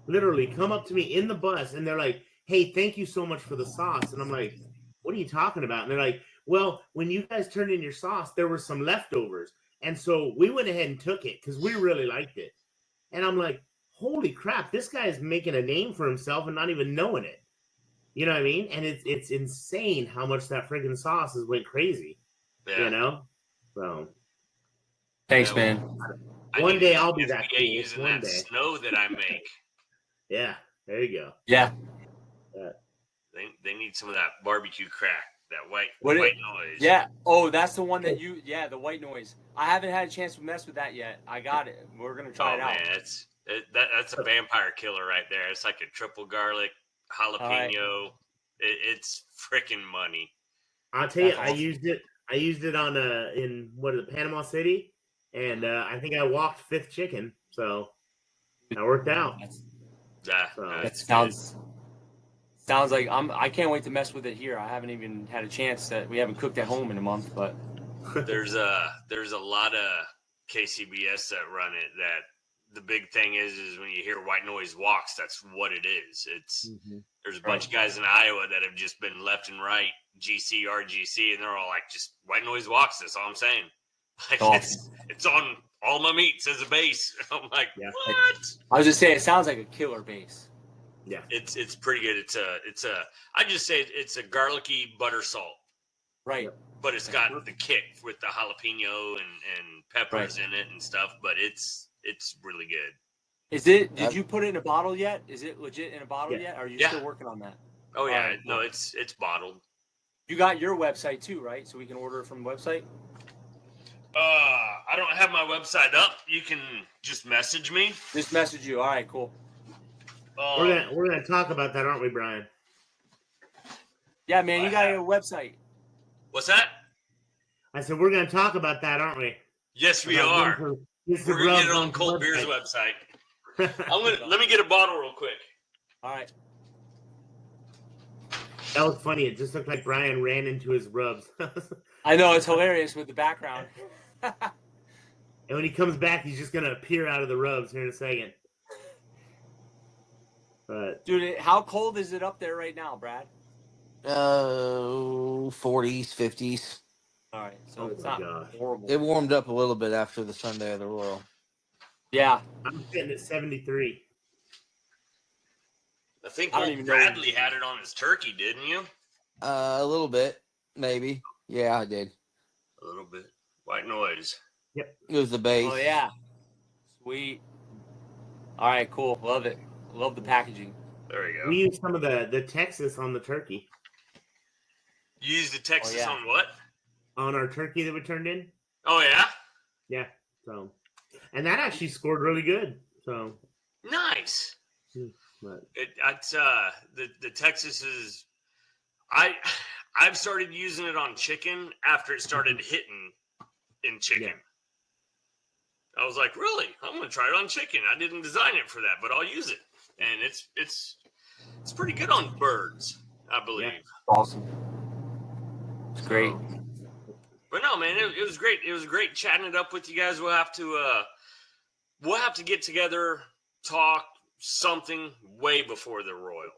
S2: to me in the bus, and they're like, "Hey, thank you so much for the sauce." And I'm like, "What are you talking about?" And they're like, "Well, when you guys turned in your sauce, there were some leftovers. And so we went ahead and took it because we really liked it." And I'm like, holy crap, this guy is making a name for himself and not even knowing it. You know what I mean? And it's insane how much that freaking sauce has went crazy. Yeah. So
S3: thanks, man.
S2: One day I'll be that
S1: cool. Using that snow that I make.
S2: Yeah, there you go.
S3: Yeah.
S1: They need some of that barbecue crack, that white noise.
S3: Yeah. Oh, that's the one that the white noise. I haven't had a chance to mess with that yet. I got it. We're gonna try it out.
S1: Man, that's a vampire killer right there. It's like a triple garlic jalapeno. It's freaking money.
S2: I'll tell you, I used it on in Panama City, and I think I walked 5th chicken, so that worked out.
S3: That sounds like I can't wait to mess with it here. I haven't even had a chance that we haven't cooked at home in a month, but
S1: there's a lot of KCBS that run it. That the big thing is when you hear white noise walks, that's what it is. It's there's a bunch of guys in Iowa that have just been left and right GC RGC, and they're all like, just white noise walks. That's all I'm saying. Like it's on all my meats as a base. I'm like, what?
S3: I was just saying, it sounds like a killer base.
S2: Yeah,
S1: it's pretty good. I just say it's a garlicky butter salt,
S3: right?
S1: But it's got the kick with the jalapeno and peppers in it and stuff. But it's really good.
S3: Is it? Did you put it in a bottle yet? Is it legit in a bottle yet? Or are you still working on that?
S1: Oh yeah, no, it's bottled.
S3: You got your website too, right? So we can order it from the website.
S1: I don't have my website up. You can just message me.
S3: Just message you. All right, cool.
S2: We're gonna talk about that, aren't we, Brian?
S3: Yeah, man, you got your website.
S1: What's that?
S2: I said we're gonna talk about that, aren't we?
S1: Yes, we are. We're gonna get it on Cold Beer's website. Let me get a bottle real quick.
S3: All right.
S2: That was funny. It just looked like Brian ran into his rubs.
S3: I know, it's hilarious with the background.
S2: And when he comes back, he's just gonna appear out of the rubs here in a second. But
S3: dude, how cold is it up there right now, Brad?
S4: 40s, 50s.
S3: All right, so
S2: Oh
S3: it's
S2: my
S3: not
S2: gosh.
S3: horrible.
S4: It warmed up a little bit after the Sunday of the Royal.
S3: Yeah,
S2: I'm sitting at 73.
S1: I think
S3: I don't
S1: old
S3: even know.
S1: Bradley had it on his turkey, didn't you?
S4: A little bit, maybe. Yeah, I did.
S1: A little bit. White noise.
S4: It was the base.
S3: Oh yeah, sweet. All right, cool. Love it. Love the packaging.
S1: There you go.
S2: We used some of the Texas on the turkey.
S1: You used the Texas
S3: yeah.
S1: on what?
S2: On our turkey that we turned in.
S1: Oh yeah.
S2: Yeah. So, and that actually scored really good. So
S1: Nice.
S2: but
S1: It's the Texas is. I've started using it on chicken after it started hitting in chicken.
S2: Yeah.
S1: I was like, really? I'm gonna try it on chicken. I didn't design it for that, but I'll use it, and it's pretty good on birds, I believe.
S2: Yeah.
S3: Awesome. It's great.
S1: But no, man, it was great. It was great chatting it up with you guys. We'll have to get together, talk something way before the Royal.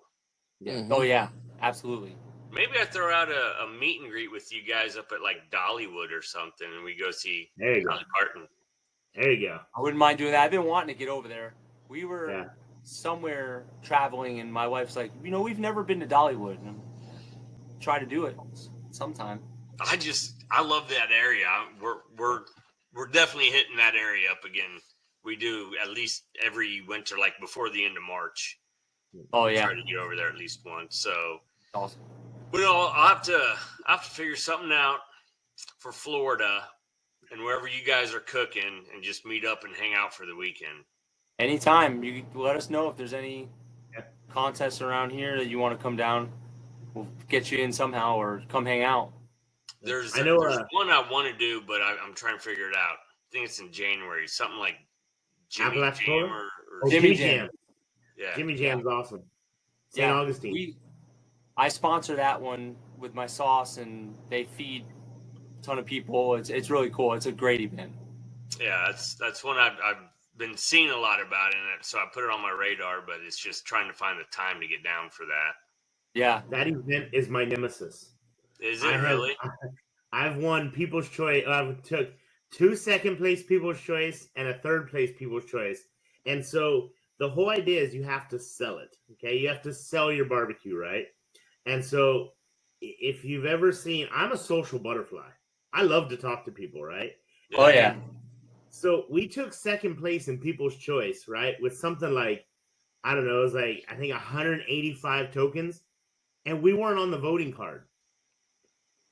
S3: Yeah.
S4: Mhm.
S3: Oh yeah, absolutely.
S1: Maybe I throw out a meet and greet with you guys up at like Dollywood or something, and we go see
S2: there you go.
S1: Dolly Parton.
S2: There you go.
S3: I wouldn't mind doing that. I've been wanting to get over there. We were
S2: Yeah.
S3: somewhere traveling, and my wife's like, we've never been to Dollywood. And try to do it sometime.
S1: I love that area. We're definitely hitting that area up again. We do at least every winter, like before the end of March.
S3: Oh yeah,
S1: Try to get over there at least once. So,
S3: awesome.
S1: but no, I'll have to figure something out for Florida and wherever you guys are cooking, and just meet up and hang out for the weekend.
S3: Anytime, you let us know if there's any
S2: Yeah.
S3: contests around here that you want to come down. We'll get you in somehow, or come hang out.
S1: There's
S2: I know,
S1: there's one I want to do, but I'm trying to figure it out. I think it's in January, something like Jimmy
S2: Appalachia
S1: Jam
S2: Florida?
S1: or
S2: Oh,
S3: Jimmy
S2: Jimmy
S3: Jam.
S2: Jam.
S1: yeah.
S2: Jimmy Jam's awesome. St. Augustine.
S3: I sponsor that one with my sauce, and they feed a ton of people. It's really cool. It's a great event.
S1: Yeah, that's one I've been seeing a lot about in it, so I put it on my radar. But it's just trying to find the time to get down for that.
S3: Yeah.
S2: That event is my nemesis.
S1: Is it really?
S2: I've won People's Choice. I took 2 second-place People's Choice and a 3rd-place People's Choice. And so the whole idea is you have to sell it. Okay, you have to sell your barbecue, right? And so if you've ever seen, I'm a social butterfly. I love to talk to people, right?
S3: Oh yeah.
S2: So we took 2nd place in People's Choice, right? With something like, I don't know, it was like, I think 185 tokens. And we weren't on the voting card.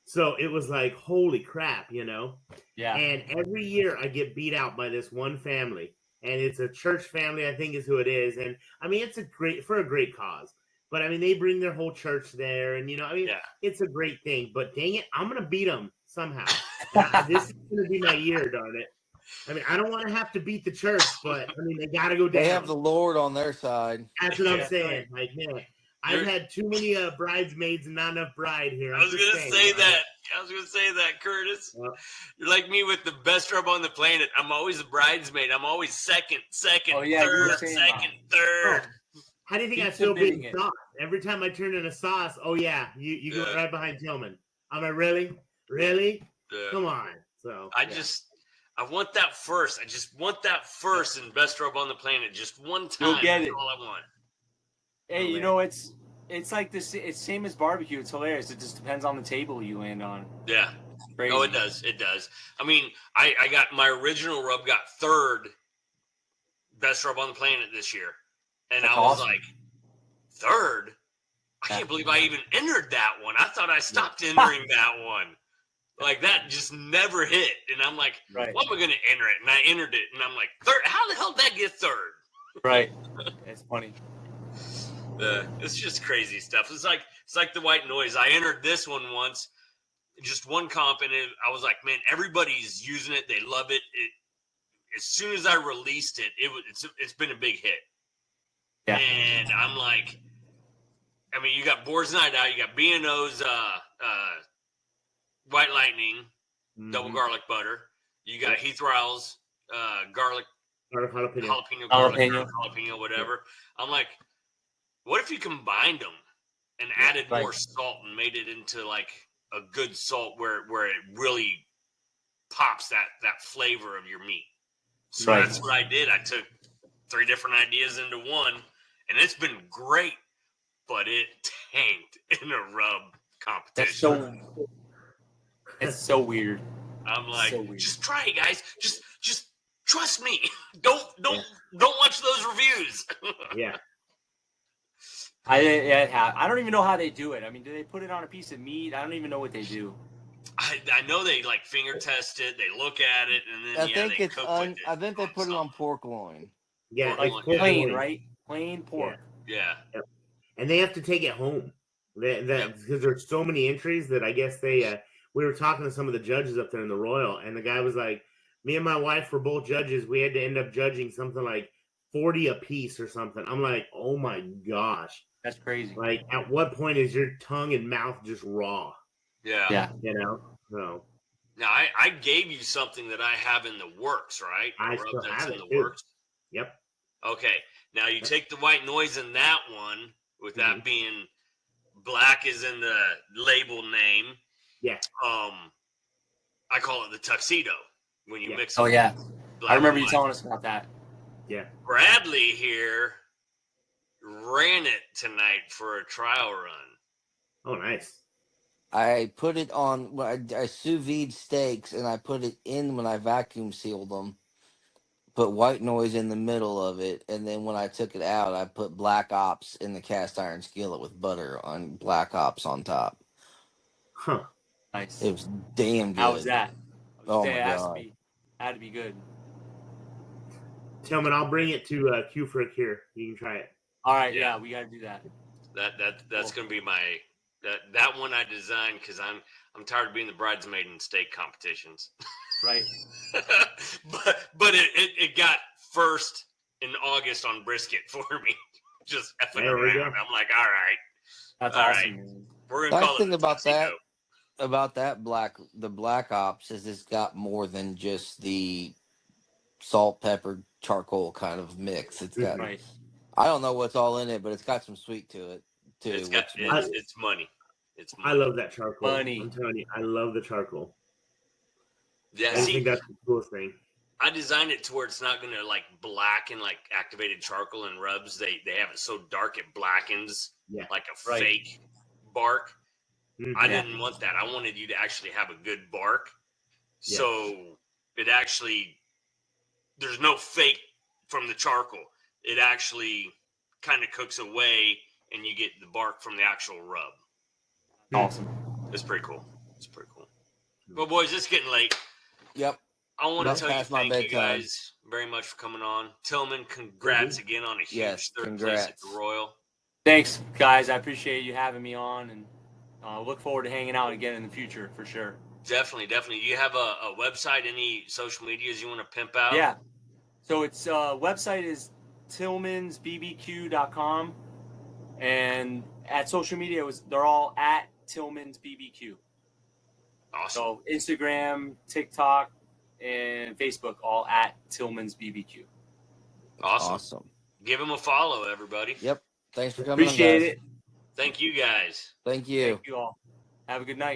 S2: So it was like, holy crap, you know?
S3: Yeah.
S2: And every year I get beat out by this one family. And it's a church family, I think is who it is. And I mean, it's a great cause. But I mean, they bring their whole church there. And, you know, I mean, It's a great thing. But dang it, I'm going to beat them somehow. This is going to be my year, darn it. I mean, I don't want to have to beat the church, but I mean, they got to go down.
S4: They have the Lord on their side.
S2: That's what I'm saying. Like, man, I've had too many bridesmaids and not enough bride here.
S1: I was gonna say that, Curtis.
S2: Yep.
S1: You're like me with the best rub on the planet. I'm always a bridesmaid. I'm always second,
S3: Oh, yeah, you were
S1: third,
S3: saying
S1: second,
S2: Oh,
S1: third.
S2: how do you think I
S3: Keep
S2: feel
S3: submitting
S2: being
S3: it.
S2: sauce? Every time I turn in a sauce, oh yeah, you go right behind Tillman. I'm like, really? Come on. So
S1: I want that first. I just want that first and best rub on the planet. Just one time.
S3: You'll get
S1: That's
S3: it.
S1: all I want.
S3: Hey,
S2: Oh,
S3: you
S2: man.
S3: know, it's like this. It's same as barbecue. It's hilarious. It just depends on the table you land on.
S1: Yeah.
S3: Crazy.
S1: Oh, it does. It does. I mean, I got my original rub got 3rd best rub on the planet this year. And
S3: That's
S1: I was
S3: awesome.
S1: like, 3rd? I can't believe I even entered that one. I thought I stopped entering that one. Like, that just never hit. And I'm like,
S3: Right.
S1: well, am I going to enter it? And I entered it. And I'm like, 3rd? How the hell did that get 3rd?
S3: Right. It's funny.
S1: It's just crazy stuff. It's like the white noise. I entered this one once, just one comp, and I was like, man, everybody's using it. They love it. As soon as I released it, it's been a big hit.
S3: Yeah.
S1: And I'm like, I mean, you got Boar's Night Out, you got B&O's White Lightning, double garlic butter. You got Heath Ryle's garlic, jalapeno, whatever. I'm like, what if you combined them and added more salt and made it into like a good salt where it really pops that flavor of your meat. So
S3: Right.
S1: that's what I did. I took 3 different ideas into one, and it's been great, but it tanked in a rub competition.
S3: It's so weird.
S1: I'm like,
S3: so weird.
S1: just try it, guys. Just trust me. Don't watch those reviews.
S2: Yeah.
S3: I don't even know how they do it. I mean, do they put it on a piece of meat? I don't even know what they do.
S1: I know they like finger test it. They look at it, and then
S4: I think
S1: they
S4: it's
S1: cook with it.
S4: I think they
S1: on
S4: put it
S1: something.
S4: on pork loin.
S2: Yeah,
S1: Like
S2: it's
S3: Plain,
S2: pork.
S3: right? Plain pork.
S1: Yeah.
S2: And they have to take it home. Because there's so many entries that I guess they we were talking to some of the judges up there in the Royal, and the guy was like, me and my wife were both judges. We had to end up judging something like 40 a piece or something. I'm like, oh my gosh.
S3: That's crazy.
S2: Like, at what point is your tongue and mouth just raw?
S1: Yeah.
S3: Yeah.
S2: You know? So
S1: Now I gave you something that I have in the works, right?
S2: I
S1: A rub
S2: still
S1: that's
S2: have
S1: in
S2: it,
S1: the
S2: too.
S1: works.
S2: Yep.
S1: Okay. Now you take the white noise in that one, with that being black is in the label name.
S2: Yeah.
S1: I call it the tuxedo when you mix it.
S3: Oh yeah.
S1: Black
S3: I remember
S1: and
S3: you
S1: white.
S3: telling us about that.
S2: Yeah.
S1: Bradley here ran it tonight for a trial run.
S2: Oh, nice.
S4: I put it on. I sous vide steaks, and I put it in when I vacuum sealed them. Put white noise in the middle of it, and then when I took it out, I put black ops in the cast iron skillet with butter on black ops on top.
S2: Huh.
S3: Nice.
S4: It was damn good.
S3: How was that?
S4: Oh my
S3: It
S4: god!
S3: had to be good.
S2: Tillman, I'll bring it to Q Frick here. You can try it.
S3: All right,
S1: Yeah.
S3: yeah, we got to do that.
S1: That's gonna be my that one I designed because I'm tired of being the bridesmaid in steak competitions.
S3: Right.
S1: but it got first in August on brisket for me. Just effing
S2: There we
S1: around.
S2: go.
S1: I'm like, all right,
S3: That's
S1: all
S3: awesome.
S1: right.
S3: Man.
S1: We're gonna
S4: Nice
S1: call it
S4: thing
S1: the
S4: about
S1: tuxedo.
S4: the black ops is it's got more than just the salt, pepper, charcoal kind of mix. It's got
S3: Right.
S4: I don't know what's all in it, but it's got some sweet to it too.
S1: It's got it's money. It's money.
S2: I love that charcoal.
S3: Funny.
S2: I'm telling you, I love the charcoal.
S1: Yeah,
S2: I just
S1: see,
S2: think that's the coolest thing.
S1: I designed it to where it's not gonna like blacken like activated charcoal and rubs. They have it so dark it blackens like a
S3: Right.
S1: fake bark.
S2: Mhm.
S1: I didn't want that. I wanted you to actually have a good bark.
S2: Yeah.
S1: So it actually there's no fake from the charcoal. It actually kind of cooks away and you get the bark from the actual rub.
S3: Awesome.
S1: It's pretty cool. It's pretty cool. Well, boys, it's getting late.
S4: Yep.
S1: I want to
S4: That's
S1: tell you
S4: past my
S1: thank you
S4: bedtime.
S1: guys very much for coming on. Tillman, congrats again on a huge
S4: Yes,
S1: third place at
S4: congrats.
S1: the Royal.
S3: Thanks, guys. I appreciate you having me on, and look forward to hanging out again in the future for sure.
S1: Definitely. Do you have a website, any social medias you want to pimp out?
S3: Yeah. So its website is tillmansbbq.com, and at social media they're all at Tillman's BBQ.
S1: Awesome.
S3: So Instagram, TikTok, and Facebook all at Tillman's BBQ.
S1: Awesome. Give him a follow, everybody.
S4: Yep. Thanks for coming.
S3: Appreciate
S4: on, guys.
S3: it.
S1: Thank you guys.
S4: Thank you.
S3: Thank you all. Have a good night.